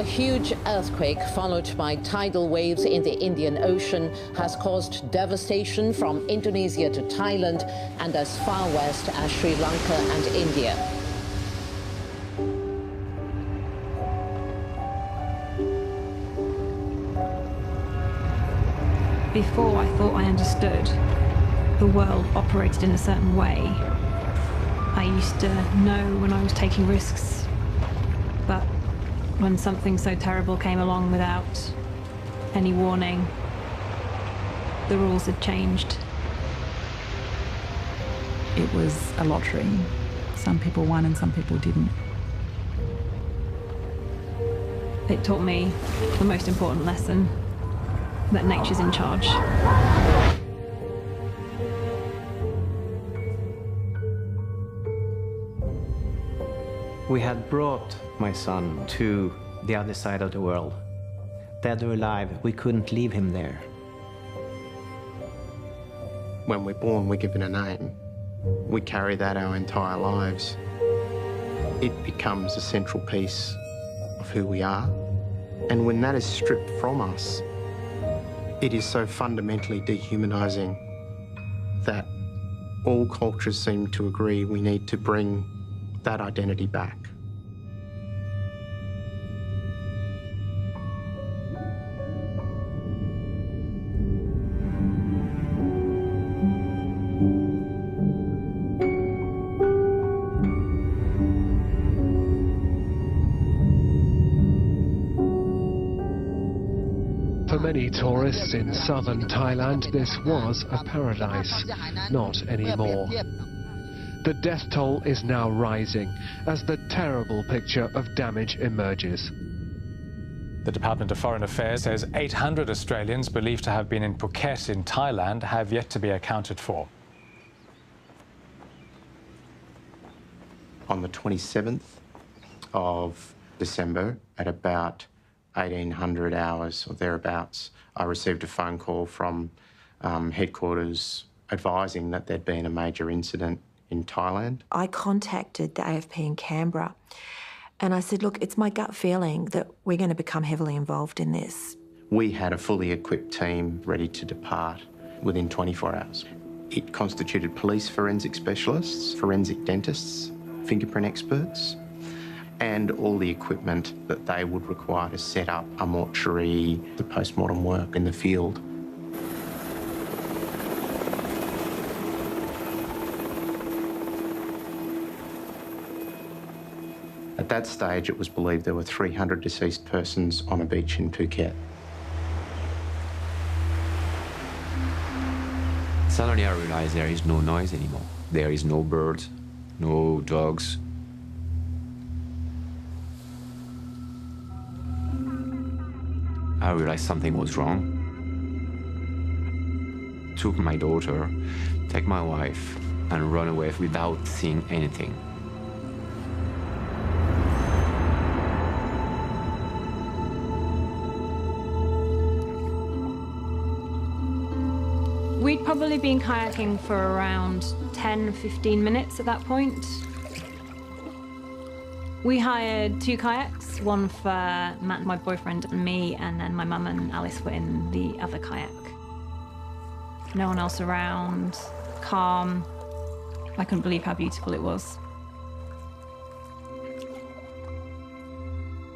A huge earthquake followed by tidal waves in the Indian Ocean has caused devastation from Indonesia to Thailand and as far west as Sri Lanka and India. Before I thought I understood the world operated in a certain way. I used to know when I was taking risks, but when something so terrible came along without any warning, the rules had changed. It was a lottery. Some people won and some people didn't. It taught me the most important lesson, that nature's in charge. We had brought my son to the other side of the world. Dead or alive, we couldn't leave him there. When we're born, we're given a name. We carry that our entire lives. It becomes a central piece of who we are. And when that is stripped from us, it is so fundamentally dehumanising that all cultures seem to agree we need to bring that identity back. For many tourists in southern Thailand, this was a paradise. Not anymore. The death toll is now rising as the terrible picture of damage emerges. The Department of Foreign Affairs says 800 Australians believed to have been in Phuket in Thailand have yet to be accounted for. On the 27th of December, at about 1800 hours or thereabouts, I received a phone call from headquarters advising that there'd been a major incident in Thailand. I contacted the AFP in Canberra and I said, look, it's my gut feeling that we're going to become heavily involved in this. We had a fully equipped team ready to depart within 24 hours. It constituted police forensic specialists, forensic dentists, fingerprint experts, and all the equipment that they would require to set up a mortuary, the post-mortem work in the field. At that stage, it was believed there were 300 deceased persons on a beach in Phuket. Suddenly I realized there is no noise anymore. There is no birds, no dogs. I realized something was wrong. Took my daughter, take my wife, and run away without seeing anything. We'd probably been kayaking for around 10-15 minutes at that point. We hired 2 kayaks, one for Matt, my boyfriend, and me, and then my mum and Alice were in the other kayak. No one else around, calm. I couldn't believe how beautiful it was.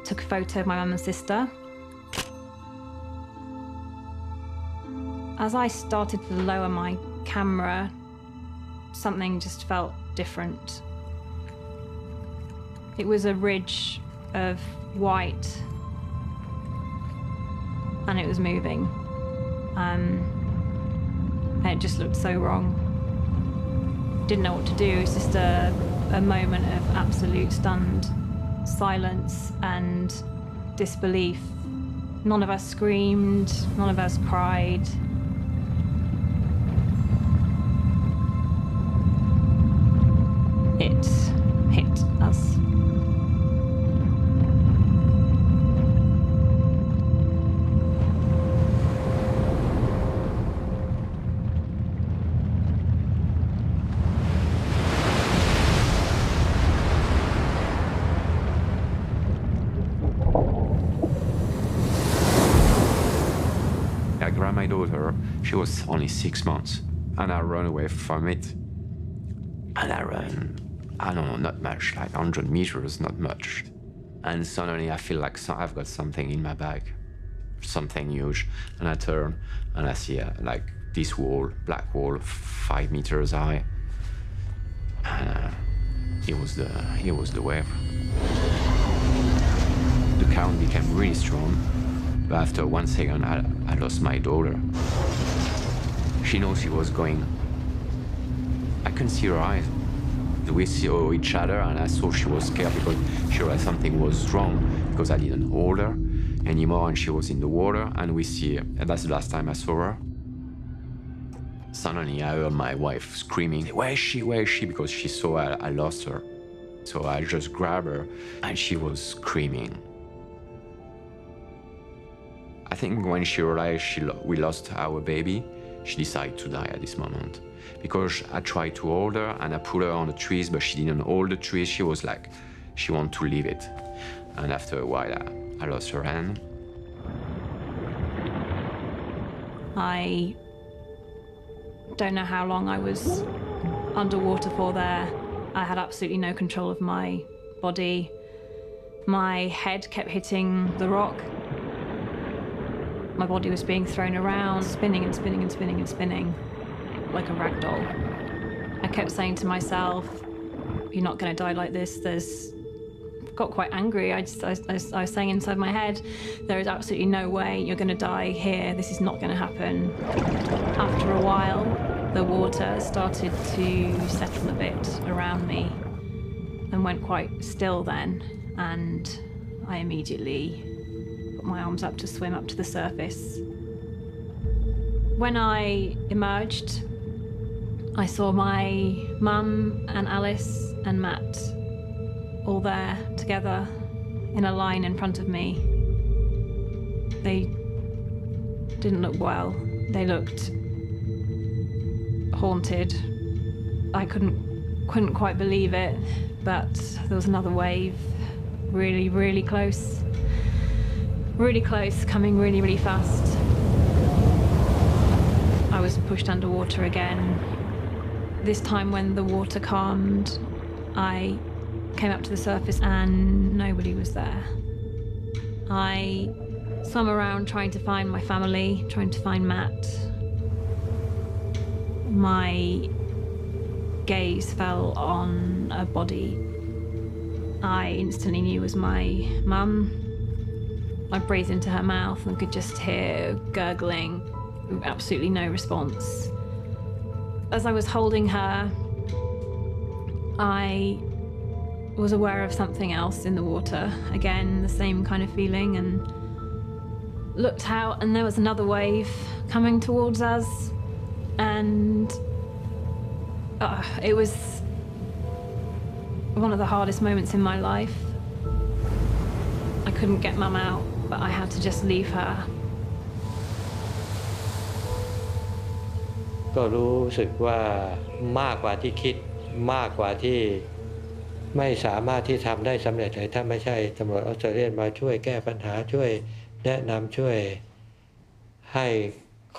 Took a photo of my mum and sister. As I started to lower my camera, something just felt different. It was a ridge of white, and it was moving. And it just looked so wrong. Didn't know what to do. It was just a moment of absolute stunned silence and disbelief. None of us screamed, none of us cried. It hit us. her. She was only 6 months, and I ran away from it. And I ran, I don't know, not much, like 100 meters, not much. And suddenly I feel like I've got something in my bag, something huge. And I turn and I see like this wall, black wall, 5 meters high. And it was the wave. The current became really strong, but after 1 second I lost my daughter. She knows she was going. I couldn't see her eyes. We saw each other, and I saw she was scared because she realized something was wrong because I didn't hold her anymore, and she was in the water, and and that's the last time I saw her. Suddenly I heard my wife screaming, where is she, where is she? Because she saw I lost her. So I just grabbed her, and she was screaming. I think when she realized we lost our baby, she decided to die at this moment. Because I tried to hold her and I put her on the trees, but she didn't hold the trees. She was like, she wanted to leave it. And after a while, I lost her hand. I don't know how long I was underwater for there. I had absolutely no control of my body. My head kept hitting the rock. My body was being thrown around, spinning and spinning and spinning and spinning, like a rag doll. I kept saying to myself, you're not going to die like this. Got quite angry. I was saying inside my head, there is absolutely no way you're going to die here. This is not going to happen. After a while, the water started to settle a bit around me and went quite still then, and I immediately put my arms up to swim up to the surface. When I emerged, I saw my mum and Alice and Matt all there together in a line in front of me. They didn't look well. They looked haunted. I couldn't quite believe it, but there was another wave, really, really close, coming really, really fast. I was pushed underwater again. This time when the water calmed, I came up to the surface and nobody was there. I swam around trying to find my family, trying to find Matt. My gaze fell on a body I instantly knew was my mum. I breathed into her mouth and could just hear gurgling, absolutely no response. As I was holding her, I was aware of something else in the water. Again, the same kind of feeling, and looked out and there was another wave coming towards us, and it was one of the hardest moments in my life. I couldn't get Mum out, but I had to just leave her. ก็รู้สึกว่ามากกว่าที่คิดมากกว่าที่ไม่สามารถที่ทำได้สำเร็จเลยถ้าไม่ใช่ตำรวจออสเตรเลียมาช่วยแก้ปัญหาช่วยแนะนำช่วยให้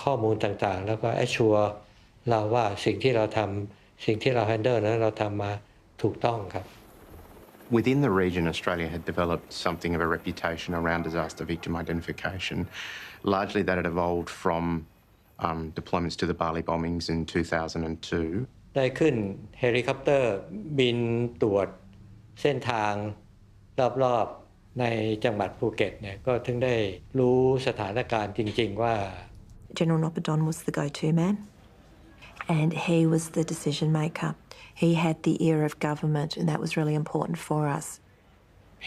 ข้อมูลต่างๆแล้วก็แอชชัวร์เราว่าสิ่งที่เราทำสิ่งที่เราแฮนเดิลนั้นเราทำมาถูกต้องครับ Within the region, Australia had developed something of a reputation around disaster victim identification. Largely that had evolved from deployments to the Bali bombings in 2002. ได้ขึ้นเฮลิคอปเตอร์บินตรวจเส้นทางรอบๆในจังหวัดภูเก็ตเนี่ยก็ถึงได้รู้สถานการณ์จริงๆว่า General Noppadon was the go-to man, and he was the decision maker. He had the ear of government, and that was really important for us.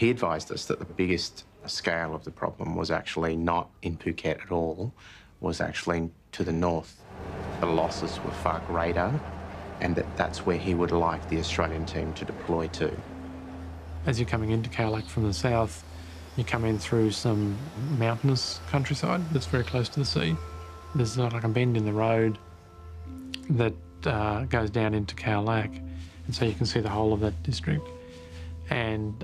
He advised us that the biggest scale of the problem was actually not in Phuket at all, was actually to the north. The losses were far greater, and that's where he would like the Australian team to deploy to. As you're coming into Cowlack from the south, you come in through some mountainous countryside that's very close to the sea. There's like a bend in the road that goes down into Cowlack, and so you can see the whole of that district. And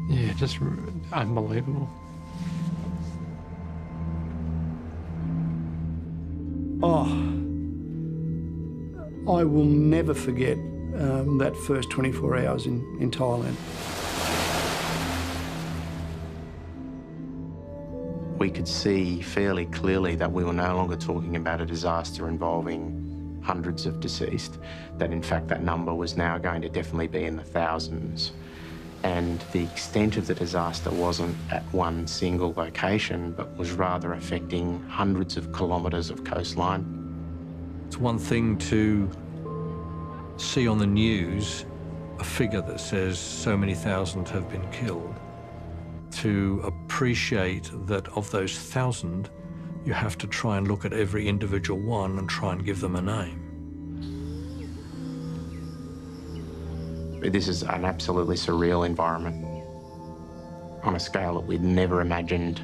Yeah, just unbelievable. Oh, I will never forget that first 24 hours in Thailand. We could see fairly clearly that we were no longer talking about a disaster involving hundreds of deceased, that in fact that number was now going to definitely be in the thousands. And the extent of the disaster wasn't at one single location, but was rather affecting hundreds of kilometres of coastline. It's one thing to see on the news a figure that says so many thousand have been killed. To appreciate that of those 1,000, you have to try and look at every individual one and try and give them a name. This is an absolutely surreal environment on a scale that we'd never imagined.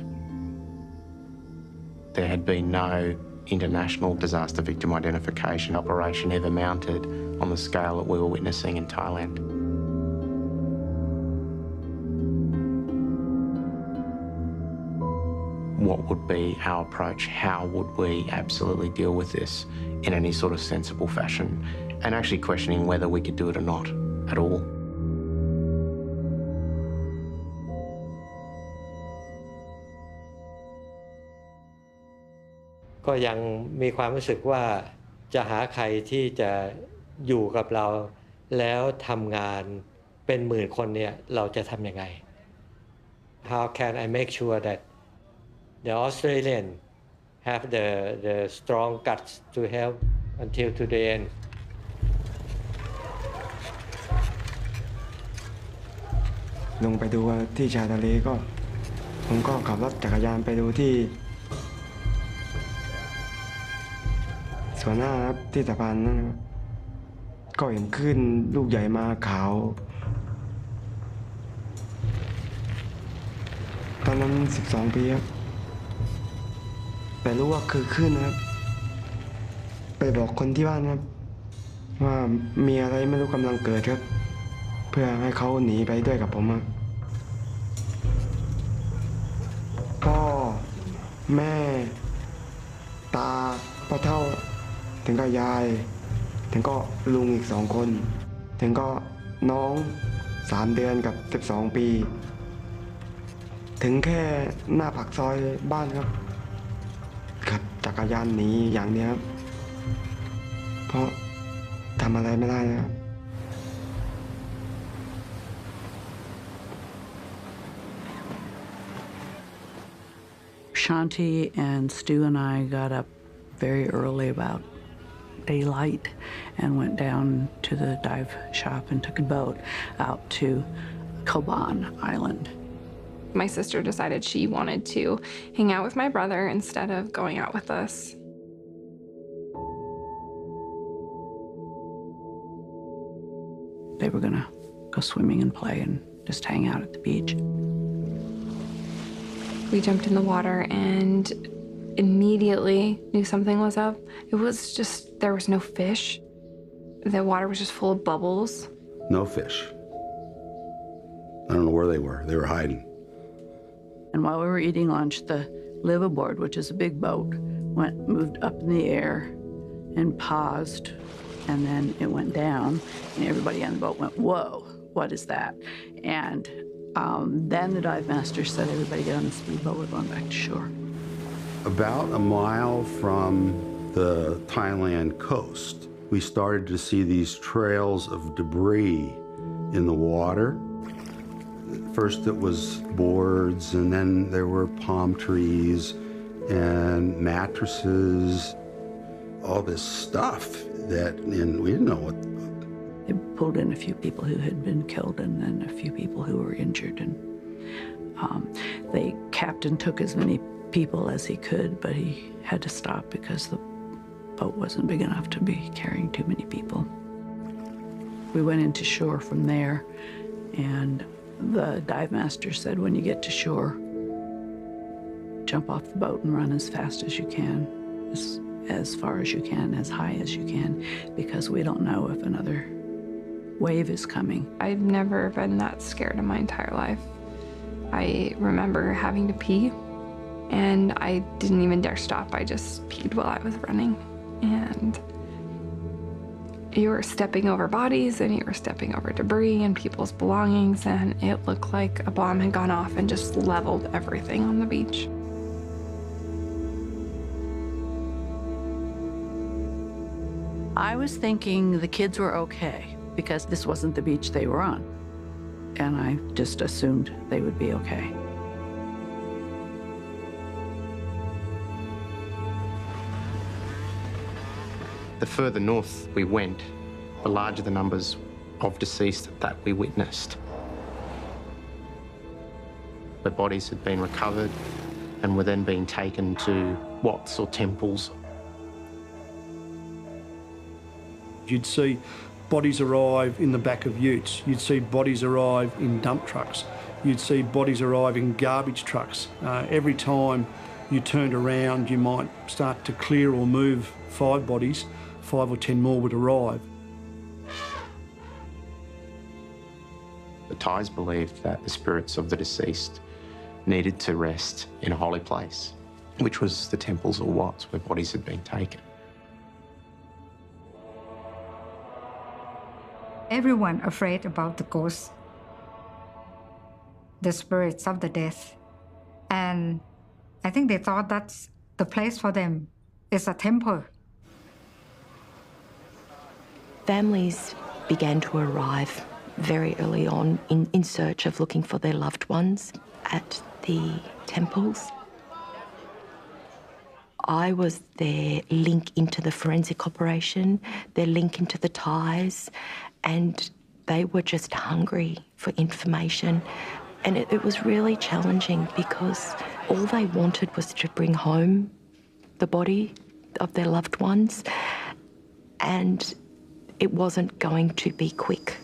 There had been no international disaster victim identification operation ever mounted on the scale that we were witnessing in Thailand. What would be our approach? How would we absolutely deal with this in any sort of sensible fashion? And actually questioning whether we could do it or not at all.ก็ยังมีความรู้สึกว่าจะหาใครที่จะอยู่กับเราแล้วทำงานเป็นหมื่นคนเนี่ยเราจะทำยังไง How can I make sure that the Australian have the strong guts to help until to the end? ลงไปดูที่ชายทะเลก็ผมก็ขับรถจักรยานไปดูที่สวนหน้าครับที่สะพานนั่นครับก็เห็นคลื่นลูกใหญ่มาขาวตอนนั้น12 ปีครับแต่รู้ว่าคือคลื่นนะครับไปบอกคนที่บ้านครับว่ามีอะไรไม่รู้กำลังเกิดครับเพื่อให้เขาหนีไปด้วยกับผมครับพ่อแม่ตาพ่อเฒ่าถึงก็ยายถึงก็ลุงอีก2 คนถึงก็น้อง3 เดือนกับ12 ปีถึงแค่หน้าปากซอยบ้านครับขับจักรยานหนีอย่างเดียวครับเพราะทำอะไรไม่ได้นะครับ Shanti and Stu and I got up very early, about daylight, and went down to the dive shop and took a boat out to Koban Island. My sister decided she wanted to hang out with my brother instead of going out with us. They were gonna go swimming and play and just hang out at the beach. We jumped in the water and immediately knew something was up. It was just, there was no fish. The water was just full of bubbles. No fish. I don't know where they were. They were hiding. And while we were eating lunch, the liveaboard, which is a big boat, moved up in the air and paused, and then it went down, and everybody on the boat went, "Whoa, what is that?" And then the dive master said, "Everybody get on the speedboat, we're going back to shore." About a mile from the Thailand coast, we started to see these trails of debris in the water. First it was boards, and then there were palm trees and mattresses, all this stuff and we didn't know what. They pulled in a few people who had been killed and then a few people who were injured. And the captain took as many people as he could, but he had to stop because the boat wasn't big enough to be carrying too many people. We went into shore from there, and the dive master said, when you get to shore, jump off the boat and run as fast as you can, as far as you can, as high as you can, because we don't know if another wave is coming. I've never been that scared in my entire life. I remember having to pee, and I didn't even dare stop. I just peed while I was running. And you were stepping over bodies, and you were stepping over debris and people's belongings, and it looked like a bomb had gone off and just leveled everything on the beach. I was thinking the kids were okay because this wasn't the beach they were on. And I just assumed they would be okay. The further north we went, the larger the numbers of deceased that we witnessed. The bodies had been recovered and were then being taken to wats or temples. You'd see bodies arrive in the back of utes. You'd see bodies arrive in dump trucks. You'd see bodies arrive in garbage trucks. Every time you turned around, you might start to clear or move 5 bodies, 5 or 10 more would arrive. The Thais believed that the spirits of the deceased needed to rest in a holy place, which was the temples or wats where bodies had been taken. Everyone afraid about the ghosts, the spirits of the dead. And I think they thought that's the place for them, is a temple. Families began to arrive very early on in search of looking for their loved ones at the temples. I was their link into the forensic operation, their link into the Thais, and they were just hungry for information. And it was really challenging because all they wanted was to bring home the body of their loved ones, and it wasn't going to be quick.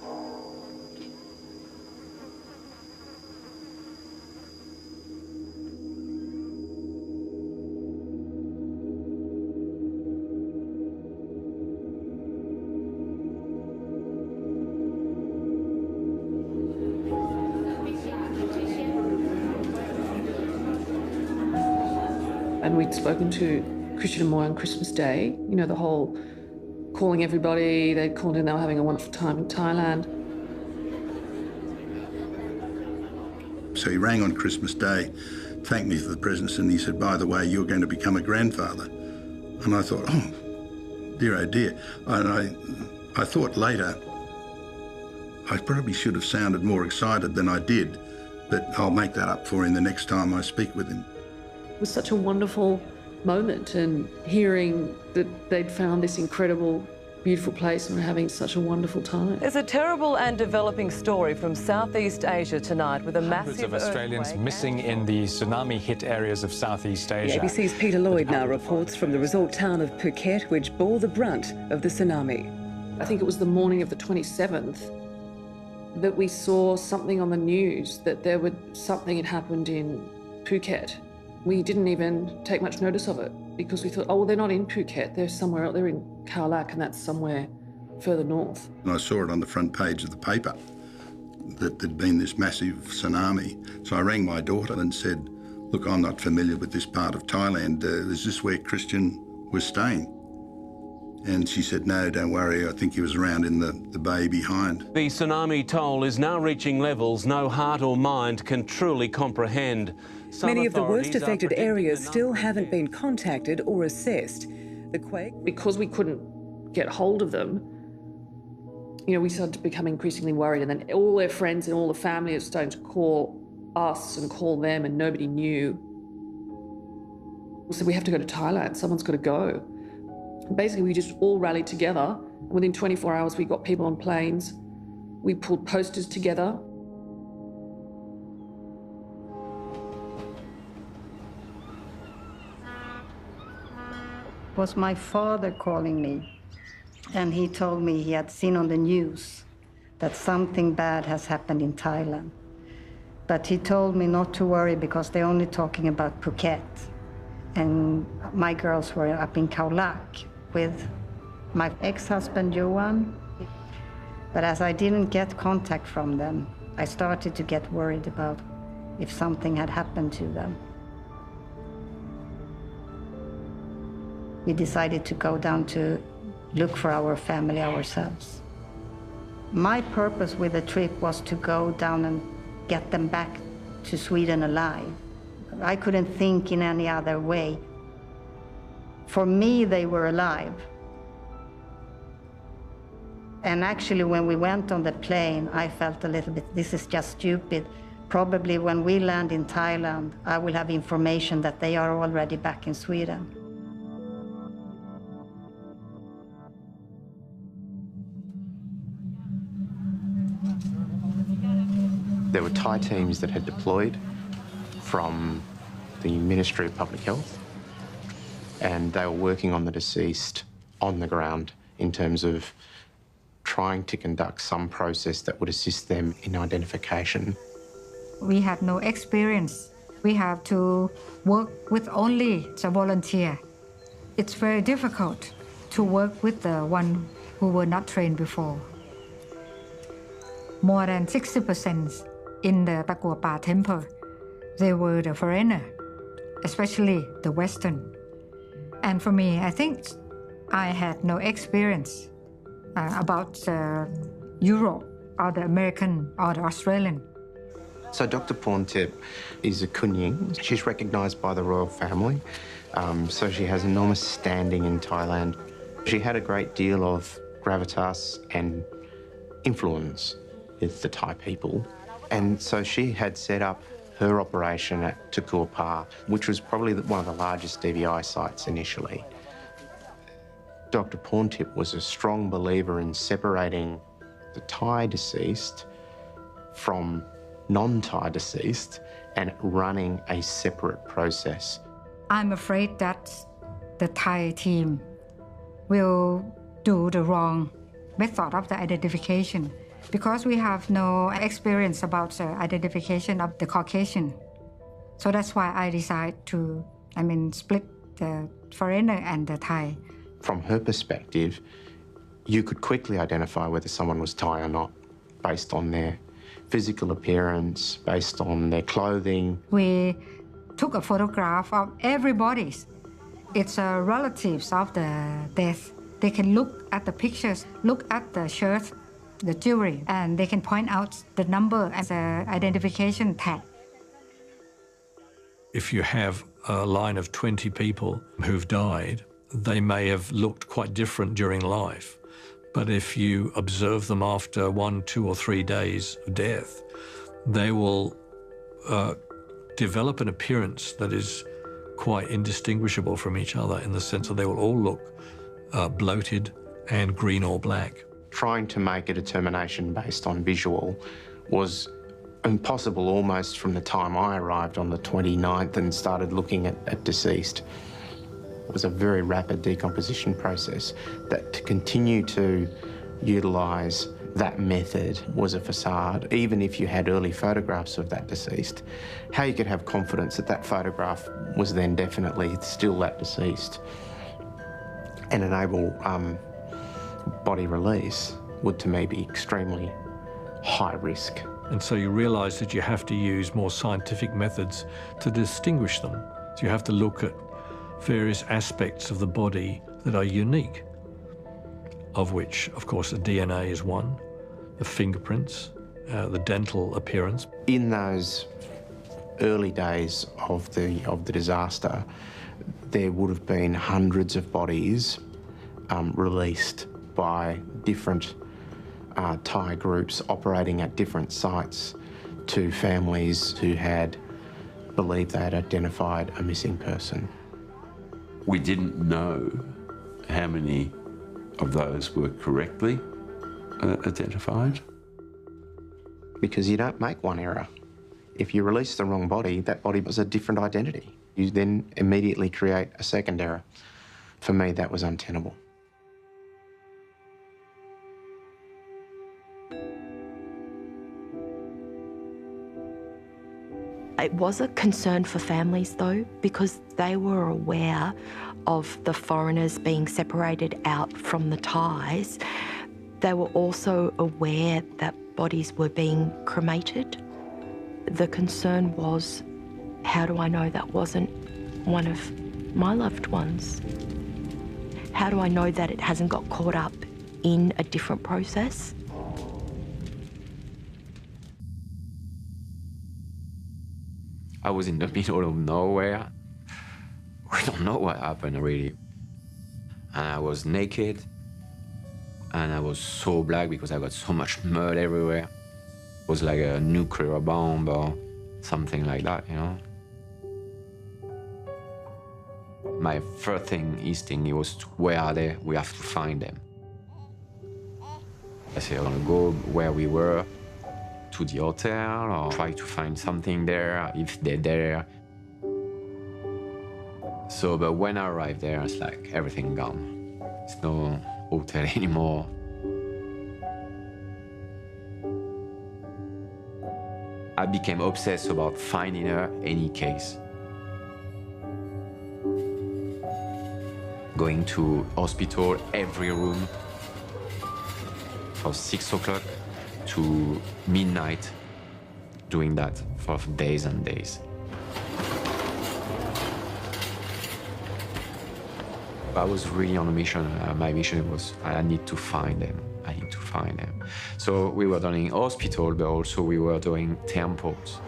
And we'd spoken to Christian and Moy on Christmas Day, you know, the whole calling everybody, they'd called in, they were having a wonderful time in Thailand. So he rang on Christmas Day, thanked me for the presents, and he said, by the way, you're going to become a grandfather. And I thought, oh dear. And I thought later, I probably should have sounded more excited than I did, but I'll make that up for him the next time I speak with him. It was such a wonderful moment, and hearing that they'd found this incredible, beautiful place and were having such a wonderful time. There's a terrible and developing story from Southeast Asia tonight with a Hundreds massive of Australians missing in the tsunami-hit areas of Southeast Asia. The ABC's Peter Lloyd now reports from the resort town of Phuket, which bore the brunt of the tsunami. I think it was the morning of the 27th that we saw something on the news that something had happened in Phuket. We didn't even take much notice of it because we thought, oh, well, they're not in Phuket, they're somewhere else, they're in Khao Lak, and that's somewhere further north. And I saw it on the front page of the paper that there'd been this massive tsunami. So I rang my daughter and said, look, I'm not familiar with this part of Thailand. Is this where Christian was staying? And she said, no, don't worry, I think he was around in the bay behind. The tsunami toll is now reaching levels no heart or mind can truly comprehend. Many of the worst affected areas still haven't been contacted or assessed. The quake... Because we couldn't get hold of them, you know, we started to become increasingly worried, and then all their friends and all the family are starting to call us and call them, and nobody knew. We said, we have to go to Thailand, someone's got to go. And basically, we just all rallied together, and within 24 hours, we got people on planes. We pulled posters together. It was my father calling me, and he told me he had seen on the news that something bad has happened in Thailand. But he told me not to worry because they're only talking about Phuket. And my girls were up in Khao Lak with my ex-husband, Johan. But as I didn't get contact from them, I started to get worried about if something had happened to them. We decided to go down to look for our family ourselves. My purpose with the trip was to go down and get them back to Sweden alive. I couldn't think in any other way. For me, they were alive. And actually, when we went on the plane, I felt a little bit, this is just stupid. Probably when we land in Thailand, I will have information that they are already back in Sweden. There were Thai teams that had deployed from the Ministry of Public Health, and they were working on the deceased on the ground in terms of trying to conduct some process that would assist them in identification. We had no experience. We have to work with only a volunteer. It's very difficult to work with the one who were not trained before. More than 60% in the Pakua Pa temple, they were the foreigner, especially the Western. And for me, I think I had no experience about Europe or the American or the Australian. So Dr. Porntip is a Kunying. She's recognised by the royal family, so she has enormous standing in Thailand. She had a great deal of gravitas and influence with the Thai people, and so she had set up her operation at Tukua Pa, which was probably one of the largest DVI sites initially. Dr. Porntip was a strong believer in separating the Thai deceased from non-Thai deceased and running a separate process. I'm afraid that the Thai team will do the wrong method of the identification because we have no experience about the identification of the Caucasian. So that's why I decided to, split the foreigner and the Thai. From her perspective, you could quickly identify whether someone was Thai or not based on their physical appearance, based on their clothing. We took a photograph of everybody. It's relatives of the death. They can look at the pictures, look at the shirt, the jewelry, and they can point out the number as an identification tag. If you have a line of 20 people who've died, they may have looked quite different during life. But if you observe them after 1, 2, or 3 days of death, they will develop an appearance that is quite indistinguishable from each other in the sense that they will all look bloated and green or black. Trying to make a determination based on visual was impossible almost from the time I arrived on the 29th and started looking at deceased. It was a very rapid decomposition process that to continue to utilise that method was a facade. Even if you had early photographs of that deceased, how you could have confidence that that photograph was then definitely still that deceased and enable body release would to me be extremely high risk. And so you realise that you have to use more scientific methods to distinguish them. So you have to look at various aspects of the body that are unique, of which, of course, the DNA is one, the fingerprints, the dental appearance. In those early days of the disaster, there would have been hundreds of bodies released by different Thai groups operating at different sites to families who had believed they had identified a missing person. We didn't know how many of those were correctly identified. Because you don't make one error. If you release the wrong body, that body was a different identity. You then immediately create a second error. For me, that was untenable. It was a concern for families though, because they were aware of the foreigners being separated out from the Thais. They were also aware that bodies were being cremated. the concern was, how do I know that wasn't one of my loved ones? How do I know that it hasn't got caught up in a different process? I was in the middle of nowhere. We don't know what happened, really. And I was naked, and I was so black because I got so much mud everywhere. It was like a nuclear bomb or something like that, you know? My first instinct was, where are they? We have to find them. I said, I'm gonna go where we were, to the hotel, or try to find something there, if they're there. So, but when I arrived there, it's like everything gone. There's no hotel anymore. I became obsessed about finding her any case. Going to hospital, every room, from 6 o'clock to midnight, doing that for days and days. I was really on a mission. My mission was, I need to find them. I need to find them. So we were doing hospital, but also we were doing temples.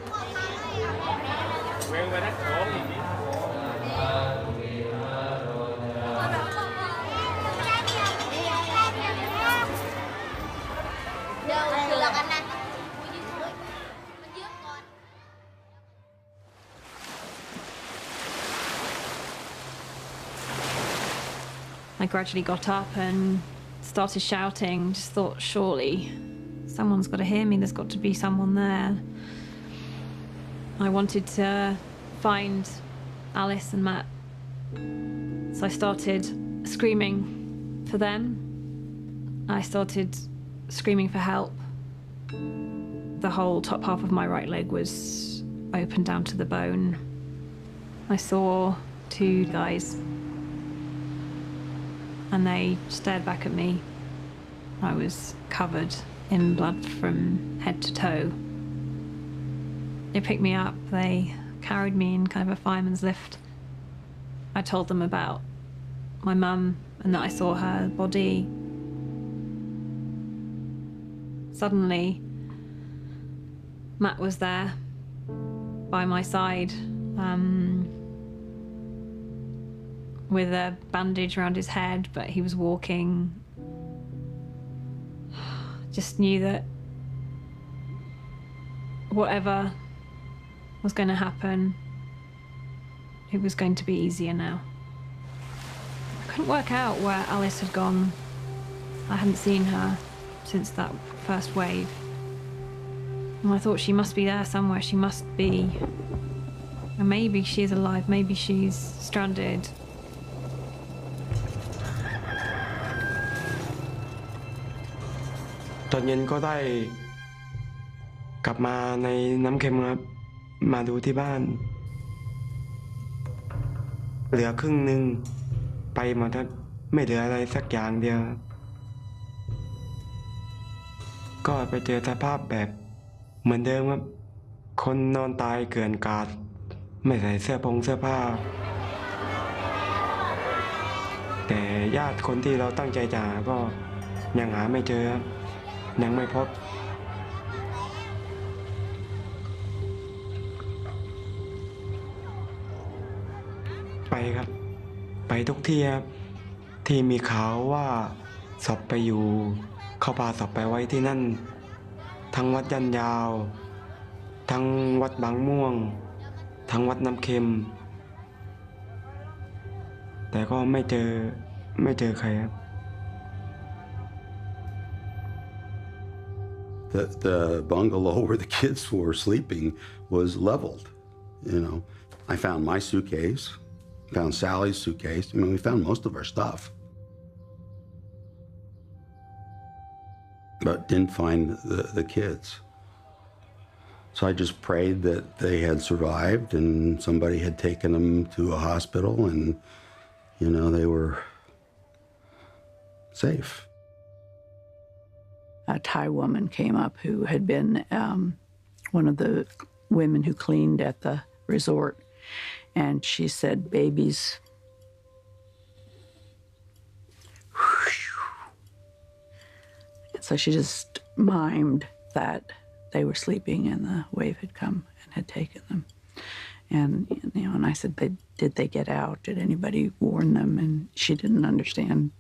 I gradually got up and started shouting, just thought, surely someone's got to hear me, there's got to be someone there. I wanted to find Alice and Matt, so I started screaming for them. I started screaming for help. The whole top half of my right leg was open down to the bone. I saw 2 guys, and they stared back at me. I was covered in blood from head to toe. They picked me up, they carried me in kind of a fireman's lift. I told them about my mum and that I saw her body. Suddenly, Matt was there by my side, with a bandage around his head, but he was walking. Just knew that whatever was going to happen, it was going to be easier now. I couldn't work out where Alice had gone. I hadn't seen her since that first wave. And I thought she must be there somewhere, she must be. And maybe she's alive, maybe she's stranded. ตอนเย็นก็ได้กลับมาในน้ำเค็มครับมาดูที่บ้านเหลือครึ่งหนึ่งไปหมดไม่เหลืออะไรสักอย่างเดียวก็ไปเจอสภาพแบบเหมือนเดิมครับคนนอนตายเกลื่อนกลาดไม่ใส่เสื้อผ้าแต่ญาติคนที่เราตั้งใจจะหาก็ยังหาไม่เจอยังไม่พบไปครับไปทุกที่ครับที่มีข่าวว่าศพไปอยู่เขาพาศพไปไว้ที่นั่นทั้งวัดยันยาวทั้งวัดบางม่วงทั้งวัดน้ำเค็มแต่ก็ไม่เจอใครครับ The bungalow where the kids were sleeping was leveled. You know, I found my suitcase, found Sally's suitcase. I mean, we found most of our stuff, but didn't find the kids. So I just prayed that they had survived and somebody had taken them to a hospital and, you know, they were safe. A Thai woman came up who had been one of the women who cleaned at the resort, and she said, babies. And so she just mimed that they were sleeping and the wave had come and had taken them. And, you know, and I said, did they get out? Did anybody warn them? And she didn't understand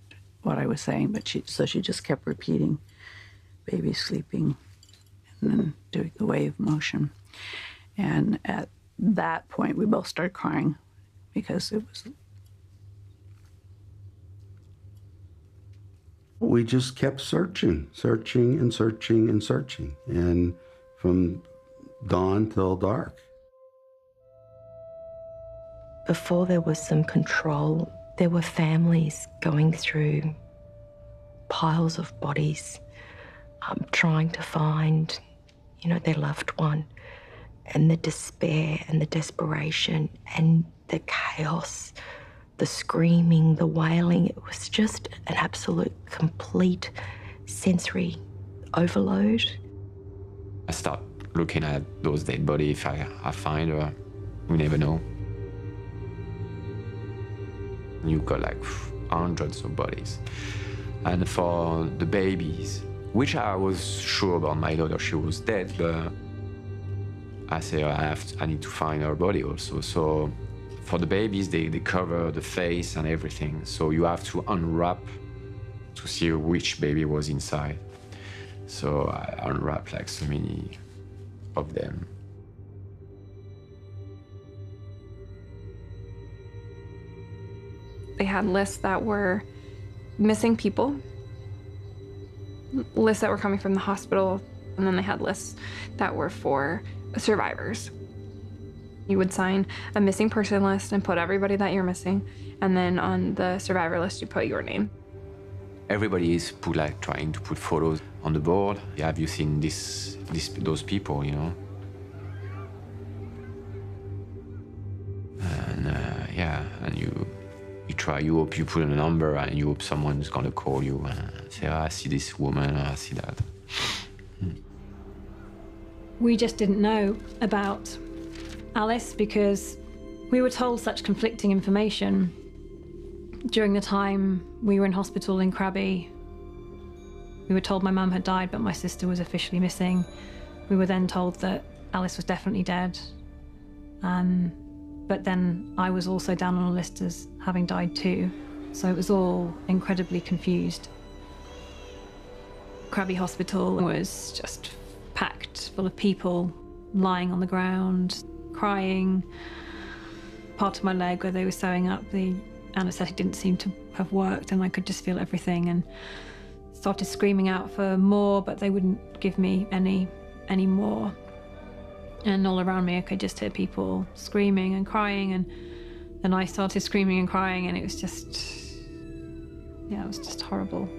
what I was saying, but so she just kept repeating, baby sleeping, and then doing the wave motion. And at that point, we both started crying because it was... We just kept searching and searching and searching, and from dawn till dark. Before there was some control, there were families going through piles of bodies, trying to find, you know, their loved one, and the despair and the desperation and the chaos, the screaming, the wailing. It was just an absolute, complete sensory overload. I start looking at those dead bodies. If I find her, we never know. You've got like hundreds of bodies. And for the babies, which I was sure about my daughter, she was dead, but I say I need to find her body also. So for the babies, they cover the face and everything. So you have to unwrap to see which baby was inside. So I unwrapped like so many of them. They had lists that were missing people, lists that were coming from the hospital, and then they had lists that were for survivors. You would sign a missing person list and put everybody that you're missing, and then on the survivor list you put your name. Everybody is trying to put photos on the board. Have you seen those people, you know? And yeah, and you hope you put in a number and you hope someone's gonna call you and say, I see this woman, I see that. We just didn't know about Alice because we were told such conflicting information. During the time we were in hospital in Krabi, we were told my mum had died, but my sister was officially missing. We were then told that Alice was definitely dead. But then I was also down on a list as having died too. So it was all incredibly confused. Krabi Hospital was just packed full of people lying on the ground, crying. Part of my leg where they were sewing up, the anaesthetic didn't seem to have worked and I could just feel everything, and started screaming out for more, but they wouldn't give me any more. And all around me I could just hear people screaming and crying, and then I started screaming and crying, and it was just, yeah, it was just horrible.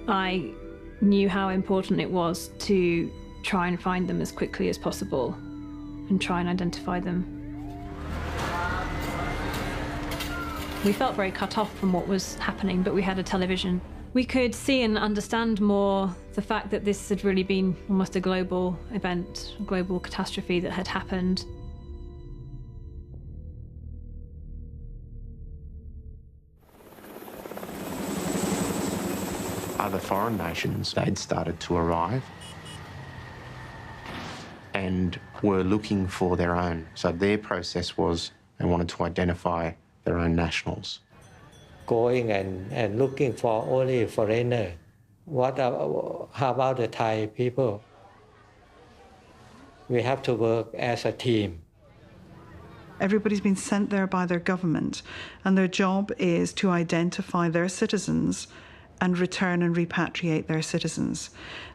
I knew how important it was to try and find them as quickly as possible and try and identify them. We felt very cut off from what was happening, but we had a television. We could see and understand more the fact that this had really been almost a global event, a global catastrophe that had happened. Other foreign nations, they'd started to arrive and were looking for their own. So their process was they wanted to identify their own nationals. Going and looking for only foreigner. How about the Thai people? We have to work as a team. Everybody's been sent there by their government, and their job is to identify their citizens and return and repatriate their citizens.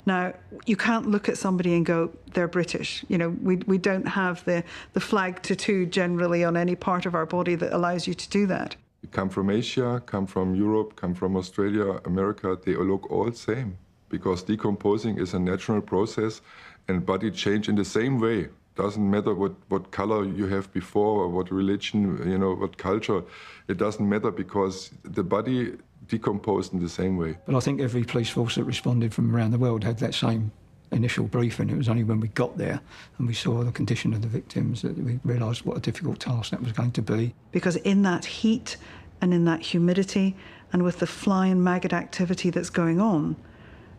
Now, you can't look at somebody and go, they're British. You know, we don't have the flag tattooed generally on any part of our body that allows you to do that. You come from Asia, come from Europe, come from Australia, America, they look all same, because decomposing is a natural process and body change in the same way. Doesn't matter what color you have before or what religion, you know, what culture. It doesn't matter because the body decomposed in the same way. But I think every police force that responded from around the world had that same initial briefing. It was only when we got there and we saw the condition of the victims that we realised what a difficult task that was going to be. Because in that heat and in that humidity and with the fly and maggot activity that's going on,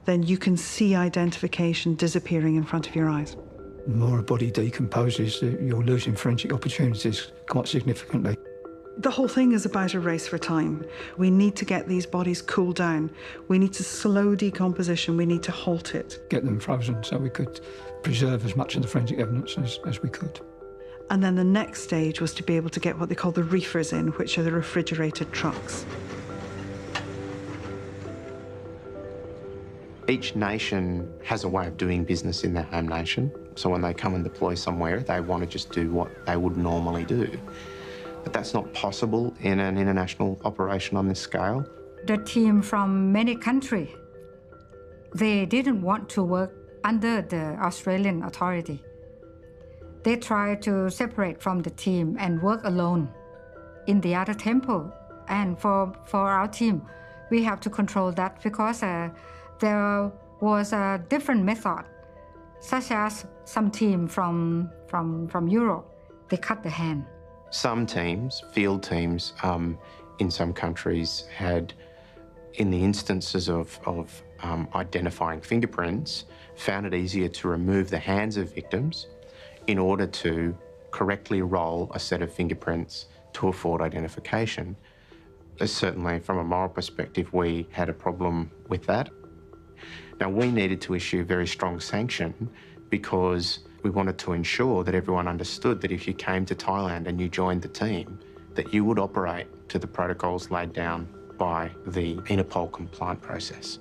then you can see identification disappearing in front of your eyes. The more a body decomposes, you're losing forensic opportunities quite significantly. The whole thing is about a race for time. We need to get these bodies cooled down. We need to slow decomposition. We need to halt it. Get them frozen so we could preserve as much of the forensic evidence as we could. And then the next stage was to be able to get what they call the reefers in, which are the refrigerated trucks. Each nation has a way of doing business in their home nation. So when they come and deploy somewhere, they want to just do what they would normally do. But that's not possible in an international operation on this scale. The team from many countries, they didn't want to work under the Australian authority. They tried to separate from the team and work alone in the other temple. And for our team, we have to control that because there was a different method, such as some team from Europe, they cut the hand. Some teams, field teams, in some countries had, in the instances of identifying fingerprints, found it easier to remove the hands of victims in order to correctly roll a set of fingerprints to afford identification. Certainly, from a moral perspective, we had a problem with that. Now, we needed to issue very strong sanction because we wanted to ensure that everyone understood that if you came to Thailand and you joined the team, that you would operate to the protocols laid down by the Interpol compliant process.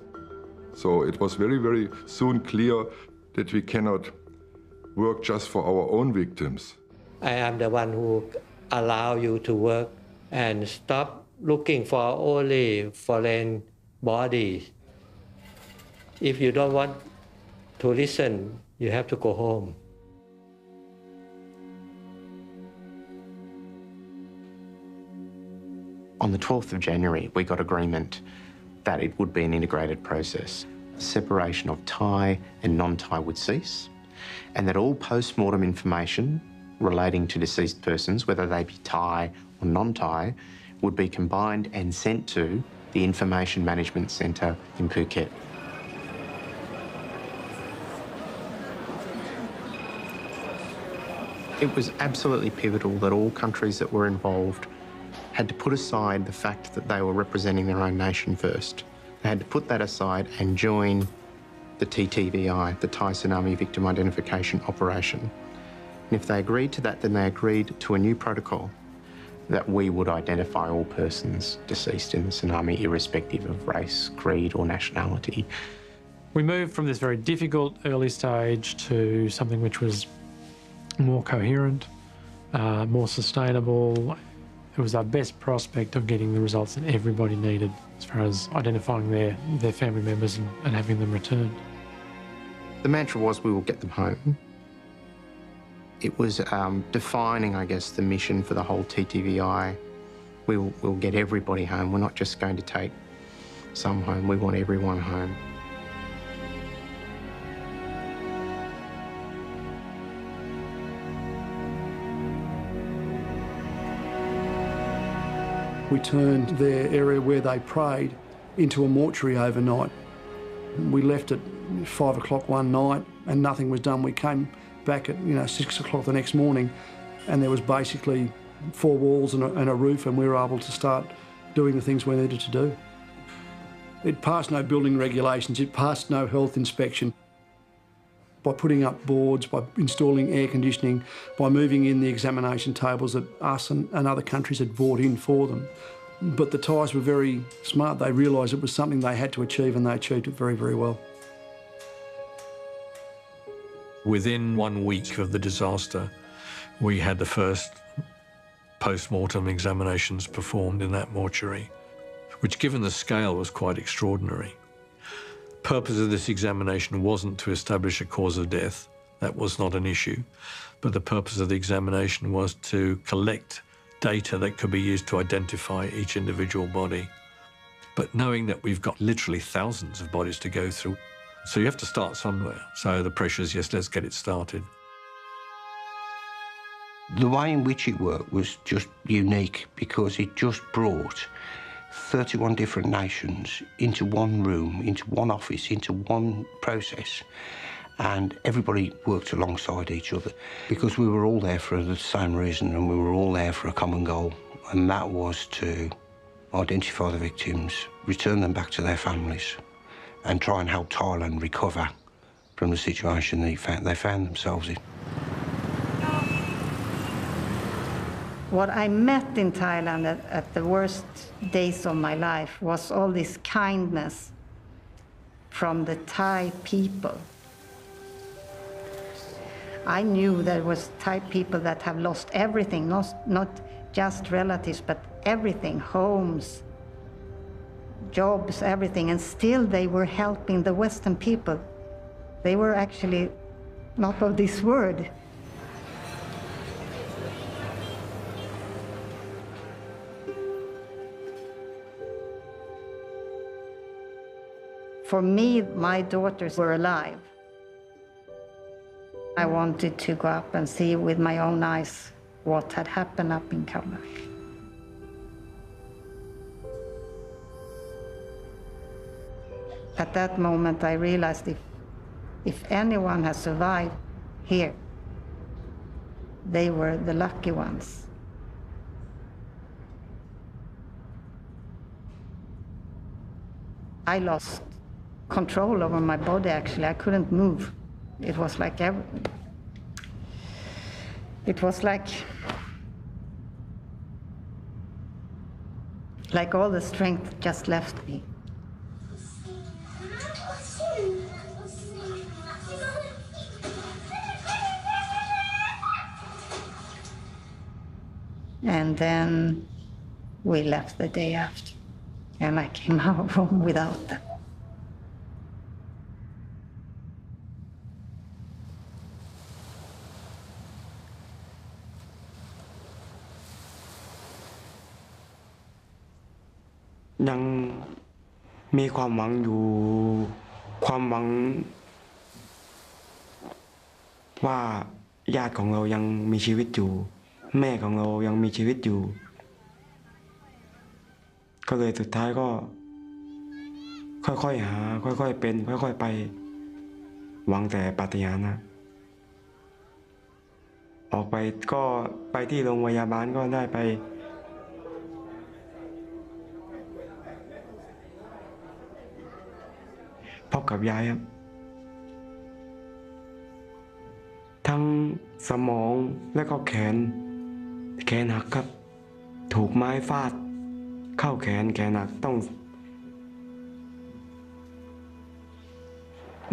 So it was very, very soon clear that we cannot work just for our own victims. I am the one who allow you to work and stop looking for only foreign bodies. If you don't want to listen, you have to go home. On the 12th of January, we got agreement that it would be an integrated process. Separation of Thai and non-Thai would cease, and that all post-mortem information relating to deceased persons, whether they be Thai or non-Thai, would be combined and sent to the Information Management Centre in Phuket. It was absolutely pivotal that all countries that were involved had to put aside the fact that they were representing their own nation first. They had to put that aside and join the TTVI, the Thai Tsunami Victim Identification Operation. And if they agreed to that, then they agreed to a new protocol that we would identify all persons deceased in the tsunami, irrespective of race, creed or nationality. We moved from this very difficult early stage to something which was more coherent, more sustainable. It was our best prospect of getting the results that everybody needed as far as identifying their family members and having them returned. The mantra was, we will get them home. It was defining, I guess, the mission for the whole TTVI. We'll get everybody home. We're not just going to take some home, we want everyone home. We turned their area where they prayed into a mortuary overnight. We left at 5 o'clock one night and nothing was done. We came back at 6 o'clock the next morning and there was basically 4 walls and a roof, and we were able to start doing the things we needed to do. It passed no building regulations, it passed no health inspection. By putting up boards, by installing air conditioning, by moving in the examination tables that us and other countries had brought in for them. But the Thais were very smart. They realised it was something they had to achieve, and they achieved it very, very well. Within 1 week of the disaster, we had the first post-mortem examinations performed in that mortuary, which, given the scale, was quite extraordinary. The purpose of this examination wasn't to establish a cause of death. That was not an issue. But the purpose of the examination was to collect data that could be used to identify each individual body. But knowing that we've got literally thousands of bodies to go through, So you have to start somewhere. So the pressure is, yes, let's get it started. The way in which it worked was just unique because it just brought 31 different nations into one room, into one office, into one process, and everybody worked alongside each other because we were all there for the same reason and we were all there for a common goal, and that was to identify the victims, return them back to their families, and try and help Thailand recover from the situation they found themselves in. What I met in Thailand at the worst days of my life was all this kindness from the Thai people. I knew there was Thai people that have lost everything, not just relatives, but everything, homes, jobs, everything, and still they were helping the Western people. They were actually not of this world. For me, my daughters were alive. I wanted to go up and see with my own eyes what had happened up in Kalmar. At that moment, I realized if anyone has survived here, they were the lucky ones. I lost control over my body, actually. I couldn't move. It was like like all the strength just left me. And then we left the day after, and I came out home without them.ยังมีความหวังอยู่ความหวังว่าญาติของเรายังมีชีวิตอยู่แม่ของเรายังมีชีวิตอยู่ก็เลยสุดท้ายก็ค่อยๆหาค่อยๆเป็นค่อยๆไปหวังแต่ปาฏิหาริย์นะออกไปก็ไปที่โรงพยาบาลก็ได้ไปพบกับยายครับทั้งสมองและก็แขนหักครับถูกไม้ฟาดเข้าแขนหักต้อง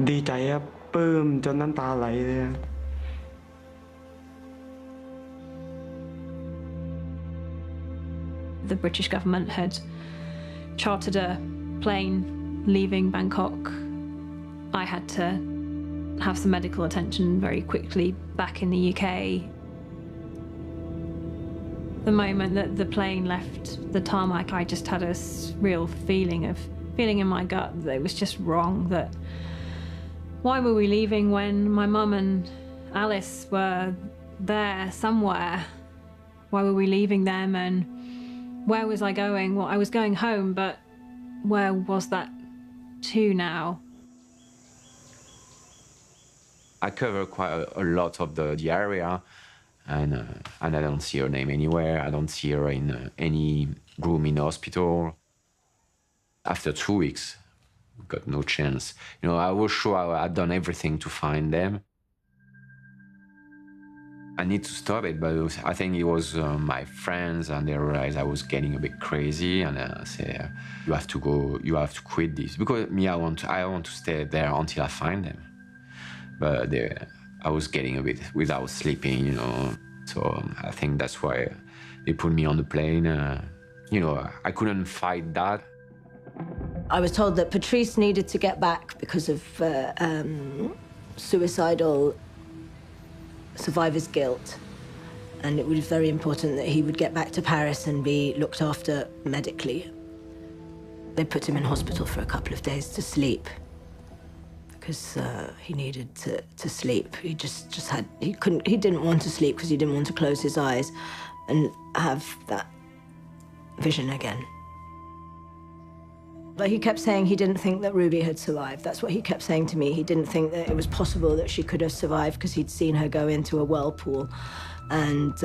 ดีใจครับปลื้มจนน้ำตาไหลเลย The British government had chartered a plane leaving Bangkok. I had to have some medical attention very quickly back in the UK. The moment that the plane left the tarmac, I just had a real feeling in my gut that it was just wrong, that why were we leaving when my mum and Alice were there somewhere? Why were we leaving them, and where was I going? Well, I was going home, but where was that to now? I cover quite a lot of the area, and I don't see her name anywhere. I don't see her in any room in the hospital. After 2 weeks, got no chance. You know, I was sure I had done everything to find them. I need to stop it, but I think it was my friends, and they realized I was getting a bit crazy, and I said, you have to go, you have to quit this. Because me, I want to stay there until I find them. But I was getting a bit without sleeping, you know. So I think that's why they put me on the plane. You know, I couldn't fight that. I was told that Patrice needed to get back because of suicidal survivor's guilt. And it was very important that he would get back to Paris and be looked after medically. They put him in hospital for a couple of days to sleep, because he needed to sleep. He he didn't want to sleep because he didn't want to close his eyes and have that vision again. But he kept saying he didn't think that Ruby had survived. That's what he kept saying to me. He didn't think that it was possible that she could have survived because he'd seen her go into a whirlpool. And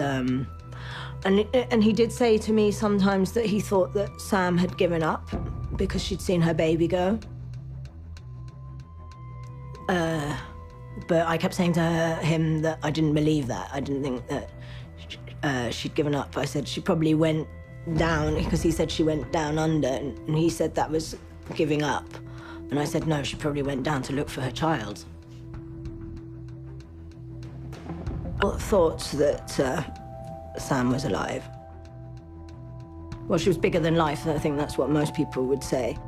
he did say to me sometimes that he thought that Sam had given up because she'd seen her baby go. But I kept saying to him that I didn't believe that. I didn't think that she'd given up. I said she probably went down, because he said she went down under, and he said that was giving up. And I said, no, she probably went down to look for her child. I thought that Sam was alive. Well, she was bigger than life, and I think that's what most people would say.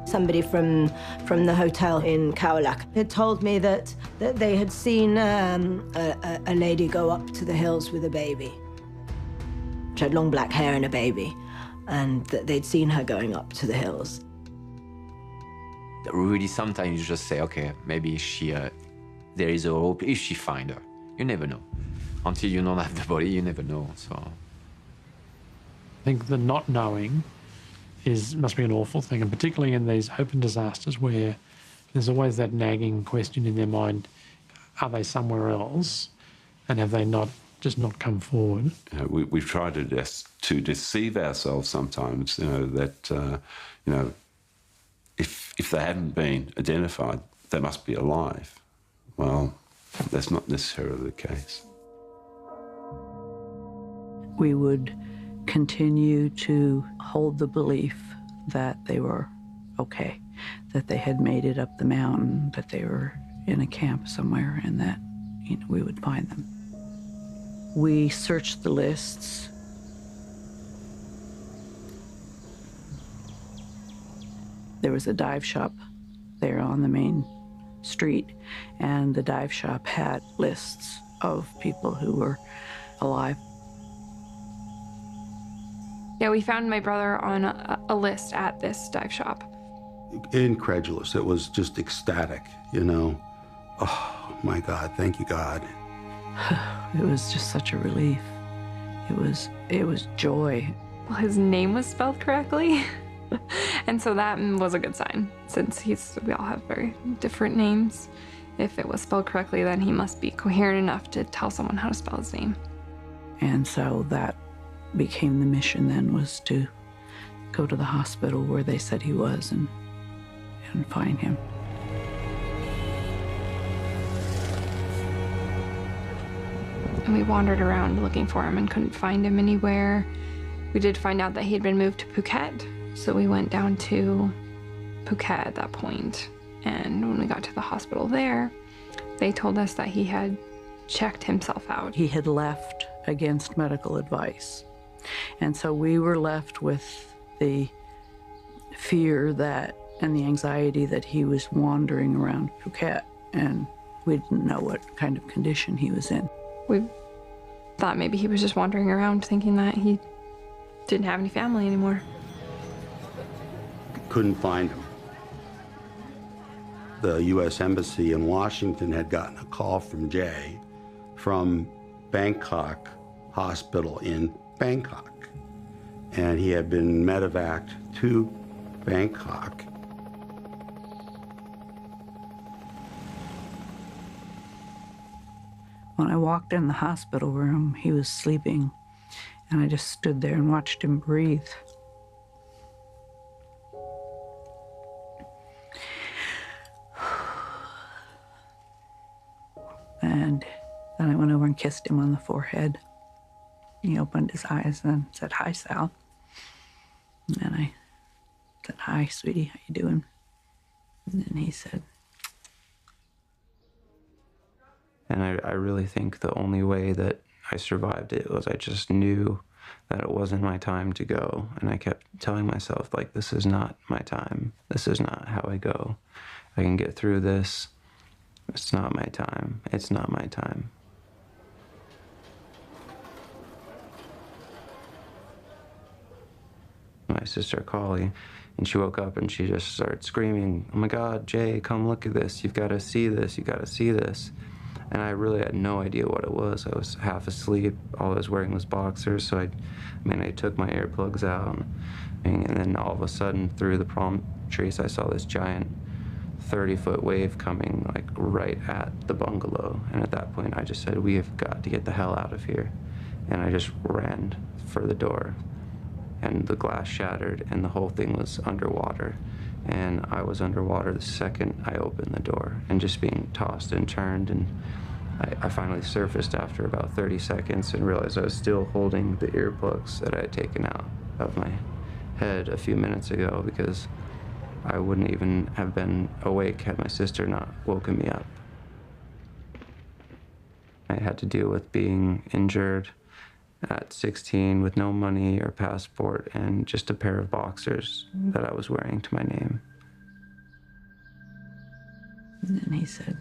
Somebody from the hotel in Cowlack had told me that they had seen a lady go up to the hills with a baby. She had long black hair and a baby, and that they'd seen her going up to the hills. Really, sometimes you just say, okay, maybe there is a hope if she finds her. You never know. Until you don't have the body, you never know, so. I think the not knowing must be an awful thing, and particularly in these open disasters where there's always that nagging question in their mind, are they somewhere else, and have they just not come forward? We've tried to deceive ourselves sometimes, that, if they haven't been identified, they must be alive. Well, that's not necessarily the case. We would continue to hold the belief that they were okay, that they had made it up the mountain, that they were in a camp somewhere, and that we would find them. We searched the lists. There was a dive shop there on the main street, and the dive shop had lists of people who were alive. Yeah, we found my brother on a list at this dive shop. Incredulous. It was just ecstatic, Oh, my God, thank you, God. It was just such a relief. It was joy. Well, his name was spelled correctly. And so that was a good sign, since we all have very different names. If it was spelled correctly, then he must be coherent enough to tell someone how to spell his name. And so that became the mission then, was to go to the hospital where they said he was and find him. And we wandered around looking for him and couldn't find him anywhere. We did find out that he had been moved to Phuket, so we went down to Phuket at that point. And when we got to the hospital there, they told us that he had checked himself out. He had left against medical advice. And so we were left with the fear and the anxiety that he was wandering around Phuket, and we didn't know what kind of condition he was in. We thought maybe he was just wandering around thinking that he didn't have any family anymore. Couldn't find him. The U.S. Embassy in Washington had gotten a call from Jay from Bangkok Hospital in Bangkok. And he had been medevaced to Bangkok. When I walked in the hospital room, he was sleeping, and I just stood there and watched him breathe. And then I went over and kissed him on the forehead. He opened his eyes and said, "Hi, Sal." And then I said, "Hi, sweetie, how you doing?" And then he said... And I really think the only way that I survived it was I just knew that it wasn't my time to go. And I kept telling myself, like, this is not my time. This is not how I go. I can get through this. It's not my time. It's not my time. sister Collie, and she woke up and she just started screaming, "Oh my God, Jay, come look at this. You've got to see this. You've got to see this." And I really had no idea what it was. I was half asleep. All I was wearing was boxers, so I took my earplugs out. And then all of a sudden, through the palm trees, I saw this giant 30-foot wave coming, like, right at the bungalow. And at that point, I just said, "We have got to get the hell out of here." And I just ran for the door. And the glass shattered, and the whole thing was underwater. And I was underwater the second I opened the door, and just being tossed and turned. And I finally surfaced after about 30 seconds and realized I was still holding the earplugs that I had taken out of my head a few minutes ago, because I wouldn't even have been awake had my sister not woken me up. I had to deal with being injured at 16 with no money or passport and just a pair of boxers that I was wearing to my name. And then he said,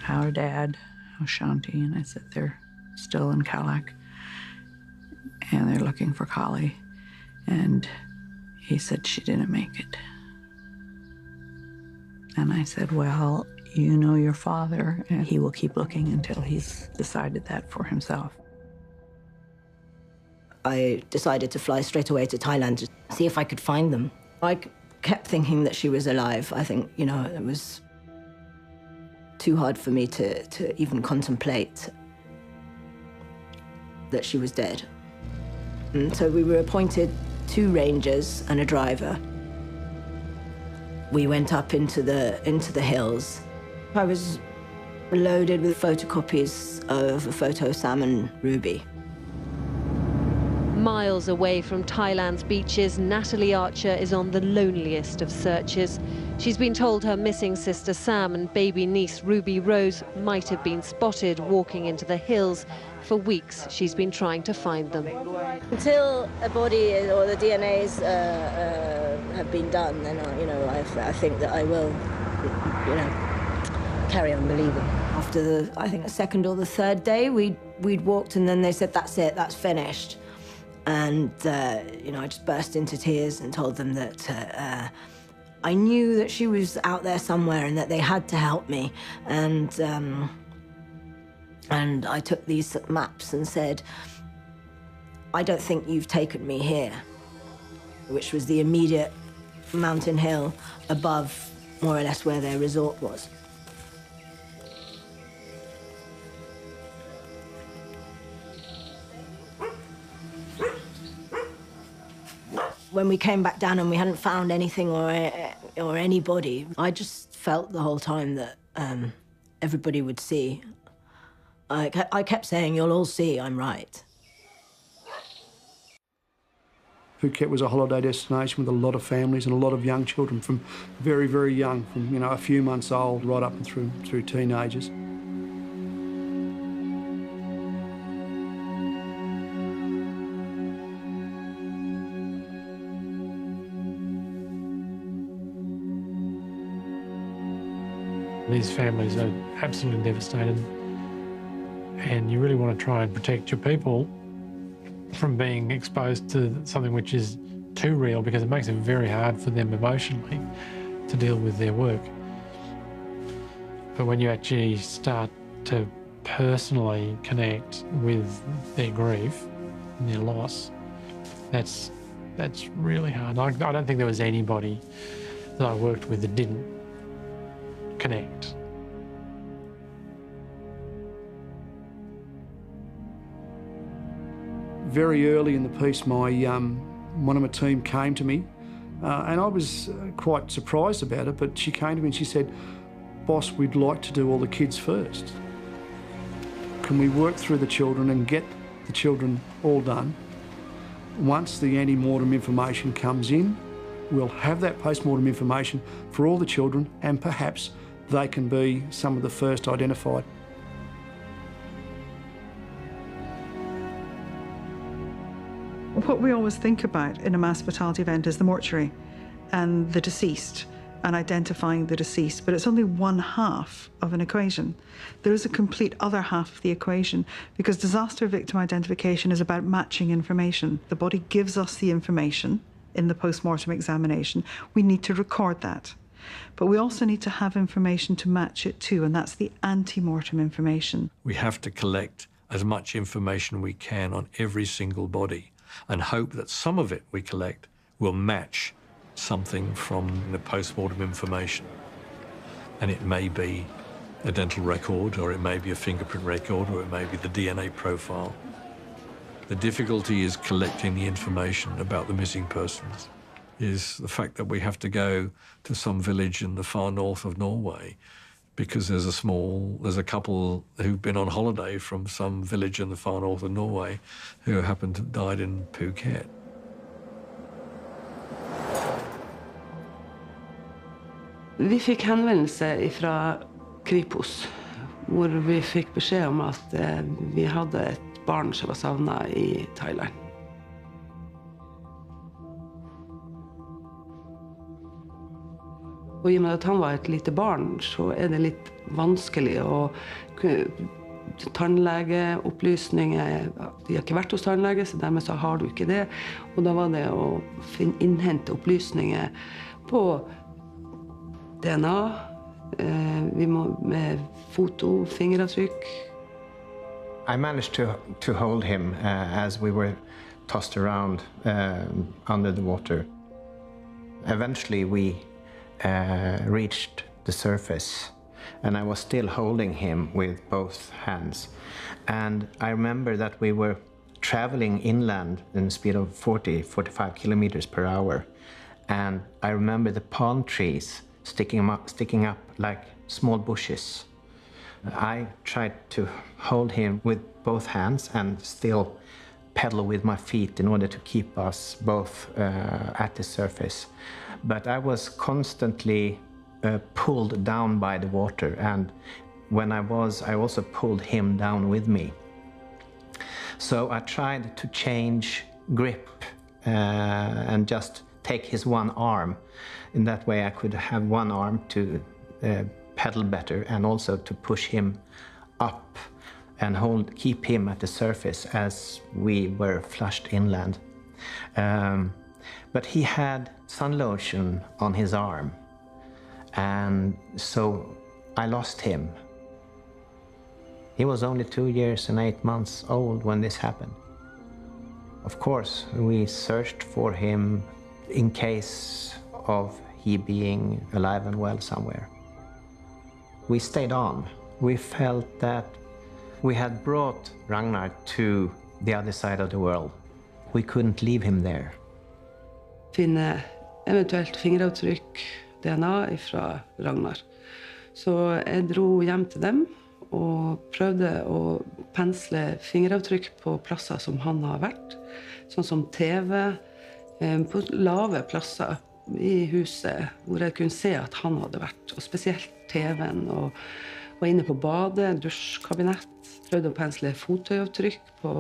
"How are Dad? How's Shanti?" And I said, "They're still in Calac, and they're looking for Collie." And he said, "She didn't make it." And I said, "Well, you know your father, and he will keep looking until he's decided that for himself." I decided to fly straight away to Thailand to see if I could find them. I kept thinking that she was alive. I think, you know, it was too hard for me to even contemplate that she was dead. And so we were appointed 2 rangers and a driver. We went up into the hills. I was loaded with photocopies of a photo of Sam and Ruby. Miles away from Thailand's beaches, Natalie Archer is on the loneliest of searches. She's been told her missing sister Sam and baby niece Ruby Rose might have been spotted walking into the hills. For weeks, she's been trying to find them. Until a body or the DNAs have been done, then I think that I will, carry on believing. After I think the 2nd or the 3rd day, we'd walked, and then they said, "That's it, that's finished." And, I just burst into tears and told them that I knew that she was out there somewhere and that they had to help me. And I took these maps and said, "I don't think you've taken me here," which was the immediate mountain hill above, more or less, where their resort was. When we came back down and we hadn't found anything or anybody, I just felt the whole time that everybody would see. I kept saying, "You'll all see, I'm right." Phuket was a holiday destination with a lot of families and a lot of young children, from very, very young, from a few months old right up and through teenagers. These families are absolutely devastated, and you really want to try and protect your people from being exposed to something which is too real, because it makes it very hard for them emotionally to deal with their work. But when you actually start to personally connect with their grief and their loss, that's really hard. I don't think there was anybody that I worked with that didn't connect. Very early in the piece, one of my team came to me, and I was quite surprised about it, but she came to me and she said, "Boss, we'd like to do all the kids first. Can we work through the children and get the children all done? Once the anti-mortem information comes in, we'll have that post-mortem information for all the children, and perhaps they can be some of the first identified." What we always think about in a mass fatality event is the mortuary and the deceased and identifying the deceased, but it's only one half of an equation. There is a complete other half of the equation, because disaster victim identification is about matching information. The body gives us the information, in the post-mortem examination, we need to record that. But we also need to have information to match it to, and that's the ante-mortem information. We have to collect as much information we can on every single body and hope that some of it we collect will match something from the post-mortem information. And it may be a dental record, or it may be a fingerprint record, or it may be the DNA profile. The difficulty is collecting the information about the missing persons, is the fact that we have to go to some village in the far north of Norway because there's a couple who've been on holiday from some village in the far north of Norway who happened to have died in Phuket. Vi fikk henvendelse fra Kripos, hvor vi fikk beskjed om at vi hadde et barn som var savnet i Thailand. Og i og med at han var et lite barn, så det litt vanskelig å tannlegeopplysninger. De har ikke vært hos tannlege, så dermed så har du ikke det. Og da var det å innhente opplysninger på DNA, vi må med foto, fingeravtrykk. I managed to hold him as we were tossed around under the water. Eventually we reached the surface, and I was still holding him with both hands. And I remember that we were traveling inland in a speed of 45 kilometers per hour. And I remember the palm trees sticking up like small bushes. I tried to hold him with both hands and still pedal with my feet in order to keep us both at the surface. But I was constantly pulled down by the water, and when I also pulled him down with me. So I tried to change grip and just take his one arm. In that way I could have one arm to pedal better and also to push him up and keep him at the surface as we were flushed inland. But he had sun lotion on his arm, and so I lost him. He was only 2 years and 8 months old when this happened. Of course, we searched for him in case of he being alive and well somewhere. We stayed on. We felt that we had brought Ragnar to the other side of the world. We couldn't leave him there. Finne eventuelt fingeravtrykk, DNA fra Ragnar. Så jeg dro hjem til dem og prøvde å pensle fingeravtrykk på plasser som han har vært, sånn som TV, på lave plasser i huset hvor jeg kunne se at han hadde vært, og spesielt TV-en, og var inne på badet, dusjkabinett, prøvde å pensle fottøyavtrykk på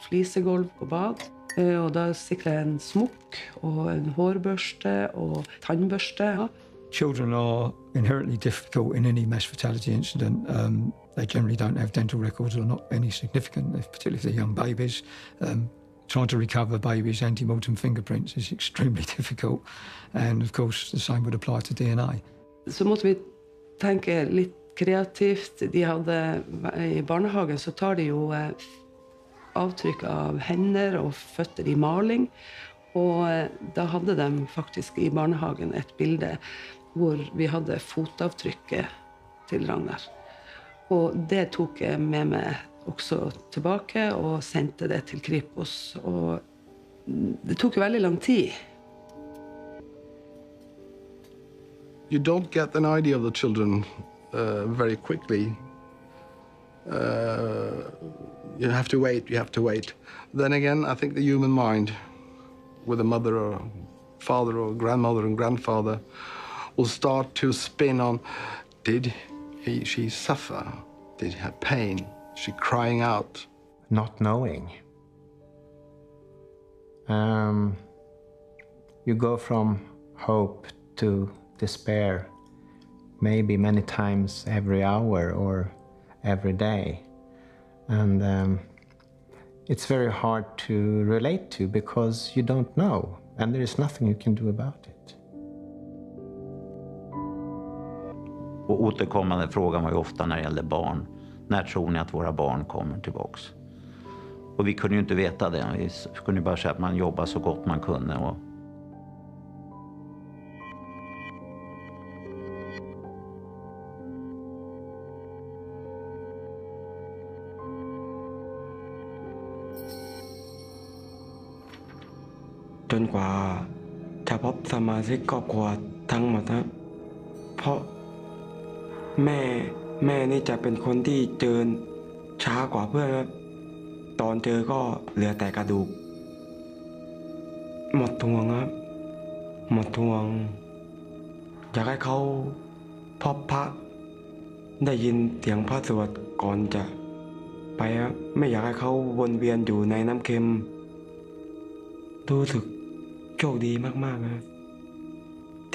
flisegolv på bad, og da sikret jeg en smokk og en hårbørste og tannbørste. Children are inherently difficult in any mass fatality incident. They generally don't have dental records or not any significant, particularly if they're young babies. Trying to recover babies' anti-mortem fingerprints is extremely difficult, and of course the same would apply to DNA. Så måtte vi tenke litt kreativt. I barnehagen så tar de jo avtrykk av hender og føtter i maling, og da hadde de faktisk i barnehagen et bilde hvor vi hadde fotavtrykket til Ragnar. Og det tok jeg med meg også tilbake og sendte det til Kripos, og det tok jo veldig lang tid. You don't get an idea of the children very quickly. You have to wait. Then again, I think the human mind, with a mother or father or grandmother and grandfather, will start to spin on, did she suffer? Did she have pain? Is she crying out? Not knowing. You go from hope to despair, maybe many times every hour or every day. And it's very hard to relate to because you don't know. and there is nothing you can do about it. Och återkommande frågan var ju ofta när det gällde barn. När tror ni att våra barn kommer tillbaks? Och vi kunde ju inte veta det. Vi kunde bara säga att man jobbar så gott man kunde. Ochจนกว่าจะพบสมาชิกครอบครัวทั้งหมดนะเพราะแม่นี่จะเป็นคนที่เจอช้ากว่าเพื่อนครับตอนเจอก็เหลือแต่กระดูกหมดทวงครับหมดทวงอยากให้เขาพบพระได้ยินเสียงพระสวดก่อนจะไปครับไม่อยากให้เขาวนเวียนอยู่ในน้ำเค็มรู้สึกโชคดีมากๆครับ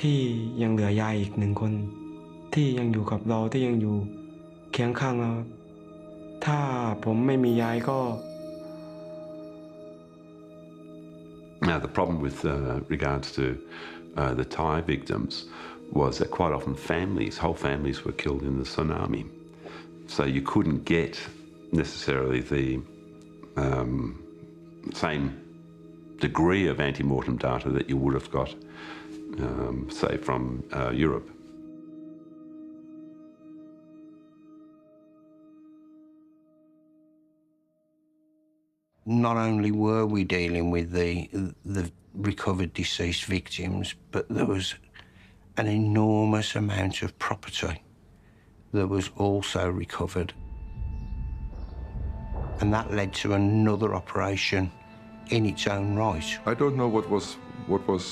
ที่ยังเหลือยายอีกหนึ่งคนที่ยังอยู่กับเราที่ยังอยู่เคียงข้างเราถ้าผมไม่มียายก็ Now, the problem with regards to the Thai victims was that quite often whole families were killed in the tsunami. So you couldn't get necessarily the same degree of antemortem data that you would have got, say, from Europe. Not only were we dealing with the recovered deceased victims, but there was an enormous amount of property that was also recovered. And that led to another operation in its own right. I don't know what was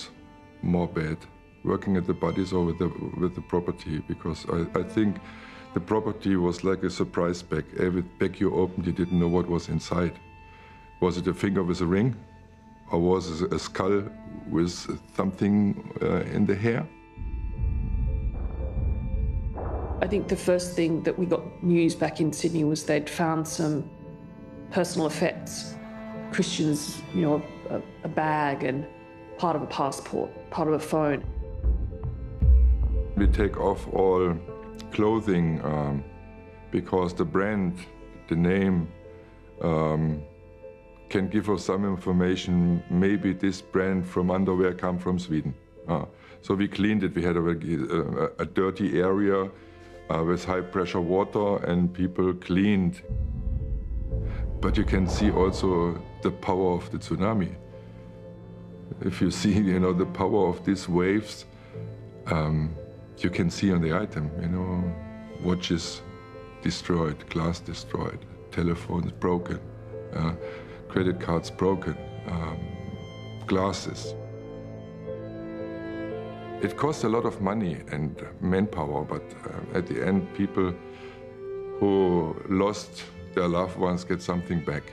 more bad, working at the bodies or with the property, because I think the property was like a surprise bag. Every bag you opened, you didn't know what was inside. Was it a finger with a ring, or was it a skull with something in the hair? I think the first thing that we got news back in Sydney was they'd found some personal effects. Christian's, a bag and part of a passport, part of a phone. We take off all clothing because the brand, the name, can give us some information. Maybe this brand from underwear come from Sweden. So we cleaned it. We had a dirty area with high pressure water, and people cleaned. But you can see also the power of the tsunami. If you see, the power of these waves, you can see on the item, watches destroyed, glass destroyed, telephones broken, credit cards broken, glasses. It costs a lot of money and manpower, but at the end, people who lost their loved ones get something back.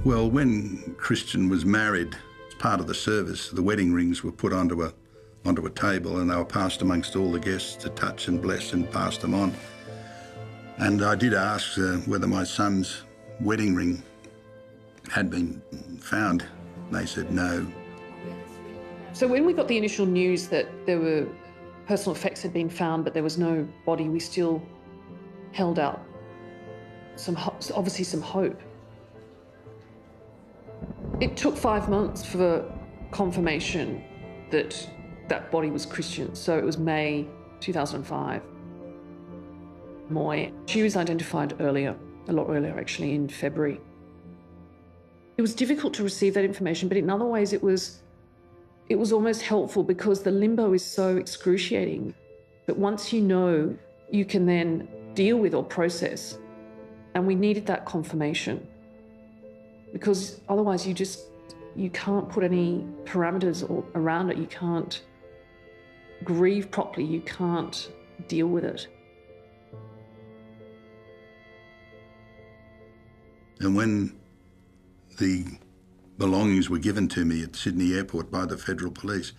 Well, when Christian was married, as part of the service, the wedding rings were put onto a table, and they were passed amongst all the guests to touch and bless and pass them on. And I did ask whether my son's wedding ring had been found. They said no. So when we got the initial news that there were personal effects had been found, but there was no body, we still held out obviously some hope. It took 5 months for confirmation that that body was Christian. So it was May 2005. Moy, she was identified earlier, a lot earlier actually, in February. It was difficult to receive that information, but in other ways it was almost helpful because the limbo is so excruciating. But once you know, you can then deal with or process. And we needed that confirmation because otherwise you can't put any parameters around it. You can't grieve properly. You can't deal with it. And when the belongings were given to me at Sydney Airport by the Federal Police,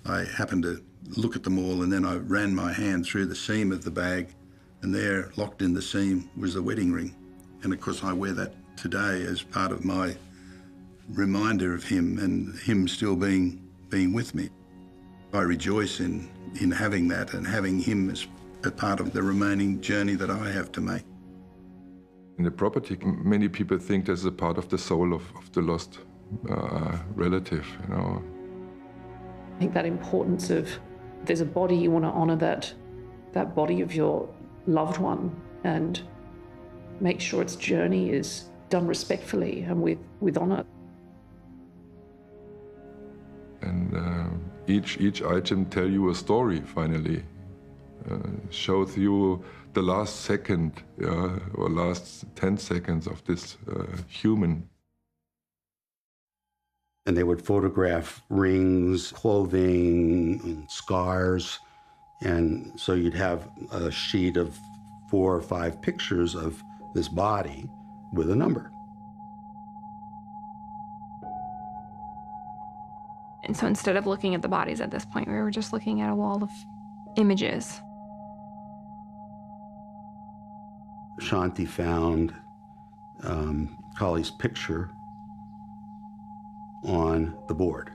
I happened to look at them all, and then I ran my hand through the seam of the bag, and there, locked in the seam, was the wedding ring. And of course I wear that today as part of my reminder of him and him still being with me. I rejoice in having that and having him as a part of the remaining journey that I have to make. In the property, many people think this is a part of the soul of the lost relative, you know. I think that importance of, there's a body, you want to honour that body of your loved one and make sure its journey is done respectfully and with honour. And each item tell you a story, finally. Shows you the last second, or last 10 seconds of this human. And they would photograph rings, clothing, and scars. And so you'd have a sheet of 4 or 5 pictures of this body with a number. And so instead of looking at the bodies at this point, we were just looking at a wall of images. Shanti found Kali's picture on the board.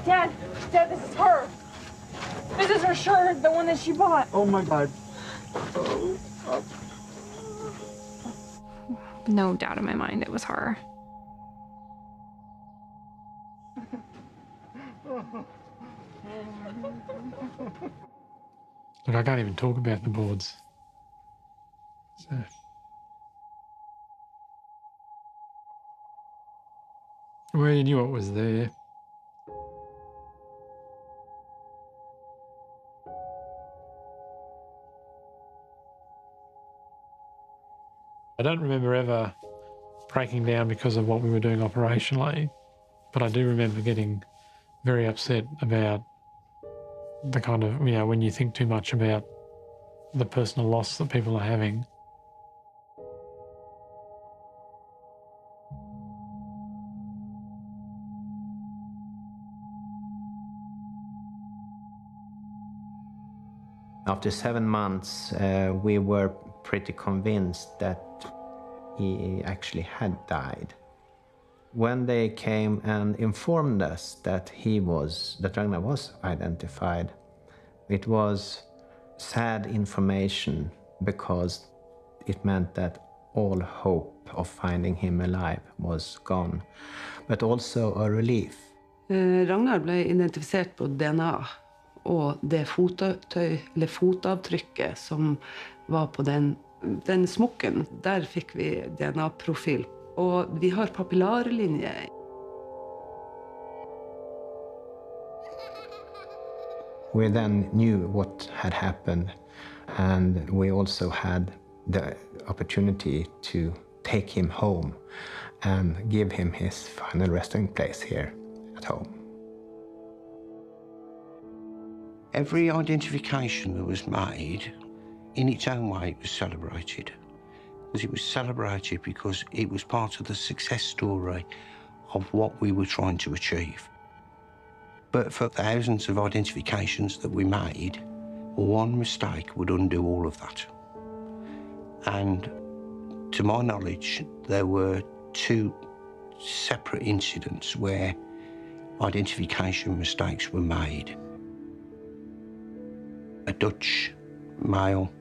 Dad, this is her. This is her shirt, the one that she bought. Oh my God. No doubt in my mind it was her. Look, I can't even talk about the boards. So. Well, you knew it was there. I don't remember ever breaking down because of what we were doing operationally, but I do remember getting very upset about the kind of, when you think too much about the personal loss that people are having. After 7 months, we were pretty convinced that he actually had died. When they came and informed us that Ragnar was identified, it was sad information because it meant that all hope of finding him alive was gone, but also a relief. Ragnar ble identifisert på DNA, og det fotavtrykket som var på den smokken, der fikk vi DNA-profil. Og vi har papillarlinjer. We then knew what had happened, and we also had the opportunity to take him home and give him his final resting place here at home. Every identification that was made, in its own way, it was celebrated. It was celebrated because it was part of the success story of what we were trying to achieve. But for thousands of identifications that we made, one mistake would undo all of that. And to my knowledge, there were 2 separate incidents where identification mistakes were made. A Dutch male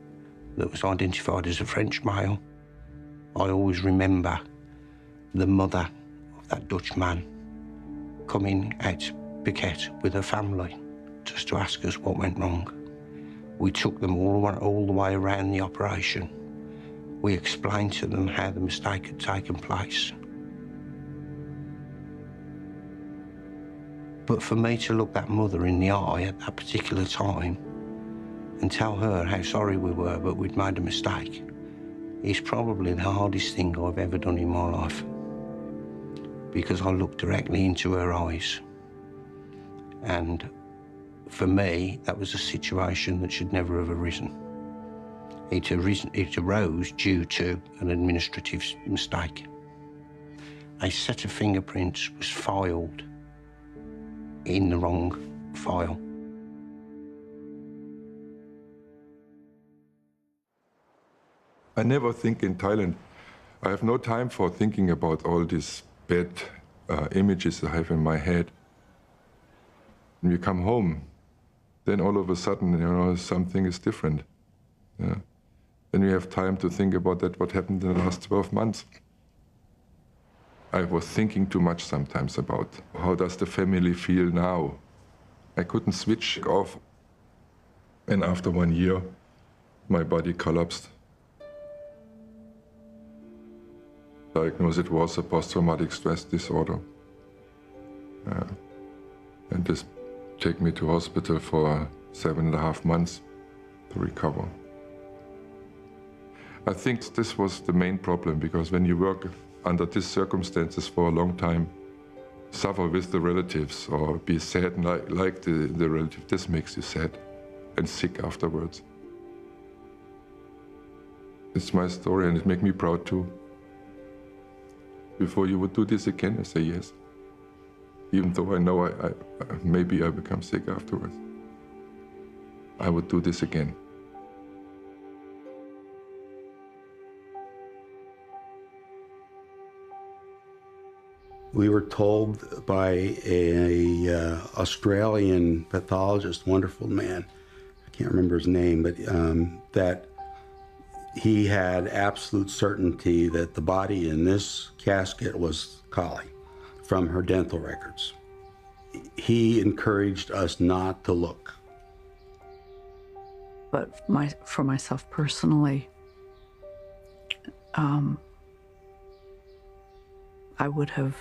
that was identified as a French male. I always remember the mother of that Dutch man coming out Phuket with her family just to ask us what went wrong. We took them all the way around the operation. We explained to them how the mistake had taken place. But for me to look that mother in the eye at that particular time and tell her how sorry we were, but we'd made a mistake, is probably the hardest thing I've ever done in my life. Because I looked directly into her eyes. And for me, that was a situation that should never have arisen. It arose due to an administrative mistake. A set of fingerprints was filed in the wrong file. I never think in Thailand. I have no time for thinking about all these bad images I have in my head. When you come home, then all of a sudden, you know, something is different. Yeah. Then you have time to think about that, what happened in the last 12 months. I was thinking too much sometimes about how does the family feel now. I couldn't switch off. And after 1 year, my body collapsed. Diagnosis was a post-traumatic stress disorder. And this took me to hospital for 7.5 months to recover. I think this was the main problem, because when you work under these circumstances for a long time, suffer with the relatives or be sad and like the relative, this makes you sad and sick afterwards. It's my story and it makes me proud too. Before you would do this again, I say yes. Even though I know maybe I become sick afterwards. I would do this again. We were told by a Australian pathologist, wonderful man, I can't remember his name, but that he had absolute certainty that the body in this casket was Kali from her dental records. He encouraged us not to look. But for myself personally, I would have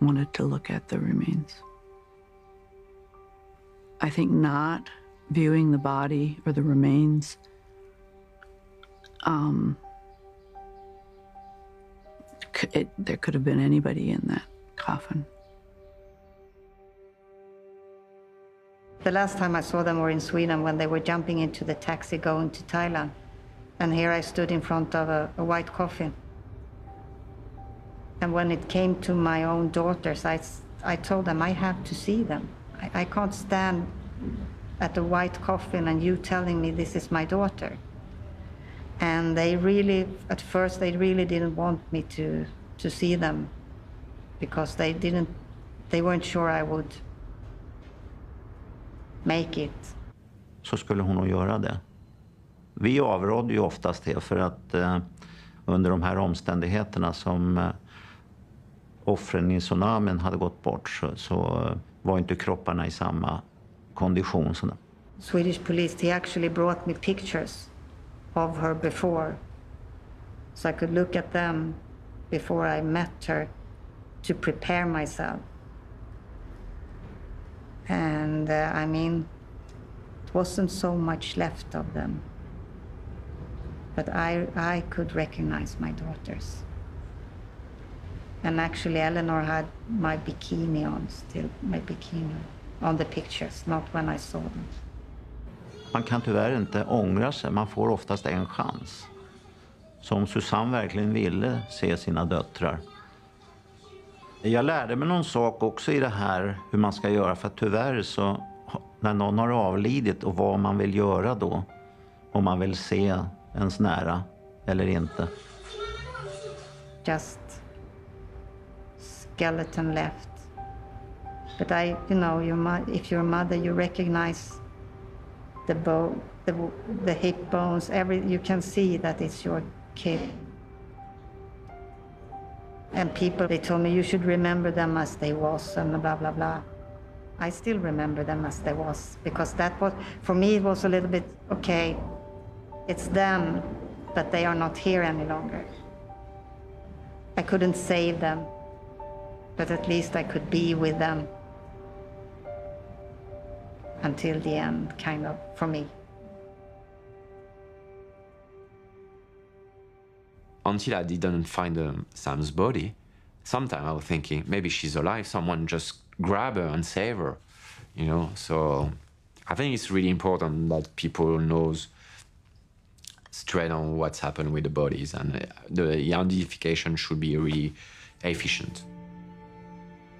wanted to look at the remains. I think not viewing the body or the remains there could have been anybody in that coffin. The last time I saw them were in Sweden when they were jumping into the taxi going to Thailand. And here I stood in front of a white coffin. And when it came to my own daughters, I told them I have to see them. I can't stand at the white coffin and you telling me this is my daughter. And they really, at first, they really didn't want me to see them because they weren't sure I would make it. Så skulle hon nog göra det. Vi avrådde ju oftast det för att under de här omständigheterna som offren i tsunamin hade gått bort så var inte kropparna i samma kondition. Swedish police, he actually brought me pictures of her before, so I could look at them before I met her to prepare myself. And I mean, it wasn't so much left of them, but I could recognize my daughters. And actually Eleanor had my bikini on still, my bikini on the pictures, not when I saw them. Man kan tyvärr inte ångra sig, man får oftast en chans. Så om Susanne verkligen ville se sina döttrar. Jag lärde mig någon sak också i det här, hur man ska göra, för att tyvärr så när någon har avlidit och vad man vill göra då, om man vill se ens nära eller inte. Just skeleton left. But you know, if you're a mother, you recognize the bone, the hip bones, you can see that it's your kid. And people, they told me you should remember them as they was and blah, blah, blah. I still remember them as they was, because that was, for me, it was a little bit, okay, it's them, but they are not here any longer. I couldn't save them, but at least I could be with them until the end, kind of, for me. Until I didn't find Sam's body, sometimes I was thinking, maybe she's alive, someone just grab her and save her, you know? So I think it's really important that people knows straight on what's happened with the bodies, and the identification should be really efficient.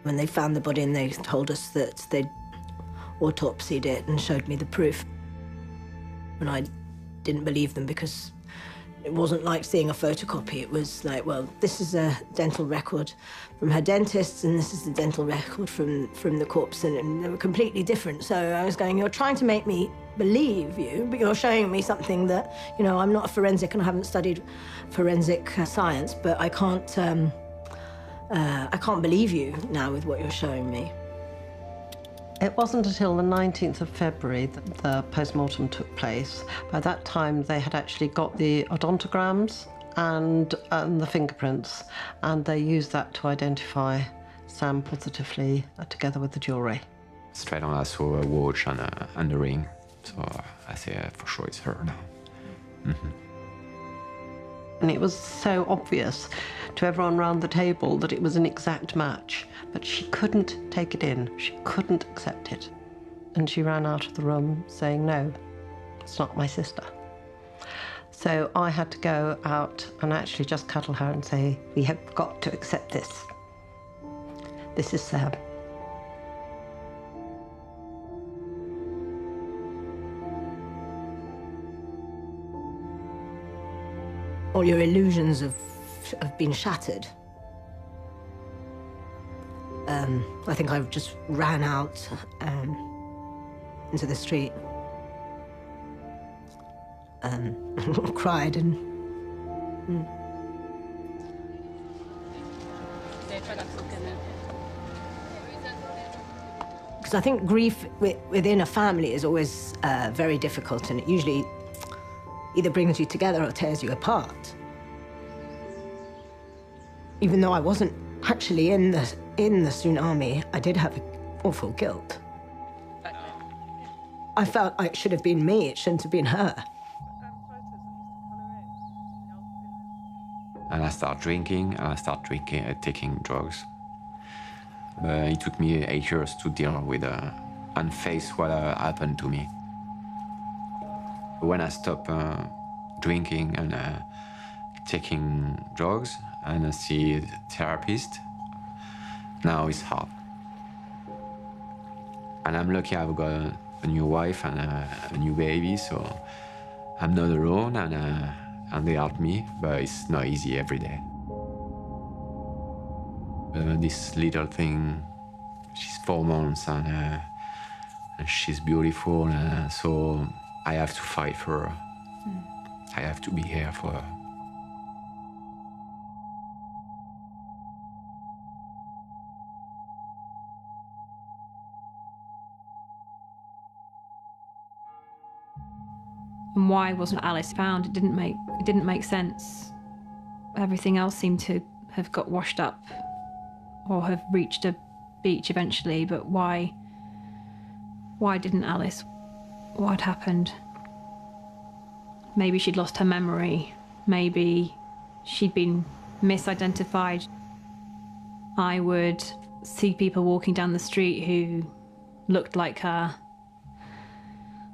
When they found the body and they told us that they'd autopsied it and showed me the proof, and I didn't believe them because It wasn't like seeing a photocopy. It was like, well, this is a dental record from her dentist, and this is the dental record from the corpse, and they were completely different. So I was going, you're trying to make me believe you, but you're showing me something that, you know, I'm not a forensic and I haven't studied forensic science, but I can't believe you now with what you're showing me. It wasn't until the 19th of February that the post-mortem took place. By that time, they had actually got the odontograms and the fingerprints, and they used that to identify Sam positively together with the jewellery. Straight on, I saw a watch and a ring, so I say for sure it's her now. Mm-hmm. And it was so obvious to everyone around the table that it was an exact match, but she couldn't take it in. She couldn't accept it. And she ran out of the room saying, no, it's not my sister. So I had to go out and actually just cuddle her and say, we have got to accept this. This is Sam. All your illusions have been shattered. I think I just ran out into the street and cried and... Because I think grief within a family is always very difficult, and it usually either brings you together or tears you apart. Even though I wasn't actually in the tsunami, I did have awful guilt. I felt like it should have been me, it shouldn't have been her. And I start drinking, and I start taking drugs. It took me 8 years to deal with and face what happened to me. When I stopped drinking and taking drugs and I see a therapist, now it's hard. And I'm lucky I've got a new wife and a new baby, so I'm not alone, and they help me, but it's not easy every day. This little thing, she's 4 months and she's beautiful, so I have to fight for her. I have to be here for her. And why wasn't Alice found? It didn't make sense. Everything else seemed to have got washed up or have reached a beach eventually, but why didn't Alice? What had happened? Maybe she'd lost her memory. Maybe she'd been misidentified. I would see people walking down the street who looked like her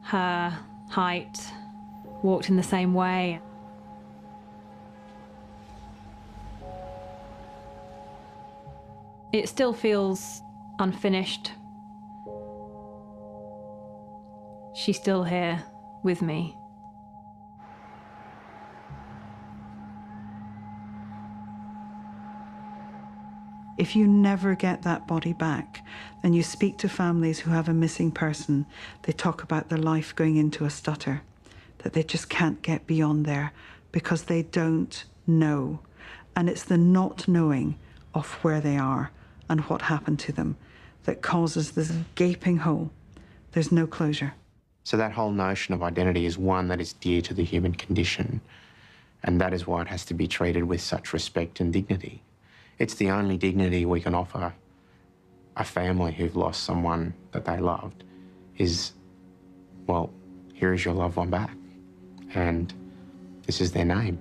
height, walked in the same way. It still feels unfinished. She's still here with me. If you never get that body back, then you speak to families who have a missing person, they talk about their life going into a stutter, that they just can't get beyond there because they don't know. And it's the not knowing of where they are and what happened to them that causes this gaping hole. There's no closure. So that whole notion of identity is one that is dear to the human condition, and that is why it has to be treated with such respect and dignity. It's the only dignity we can offer a family who've lost someone that they loved is, well, here is your loved one back, and this is their name.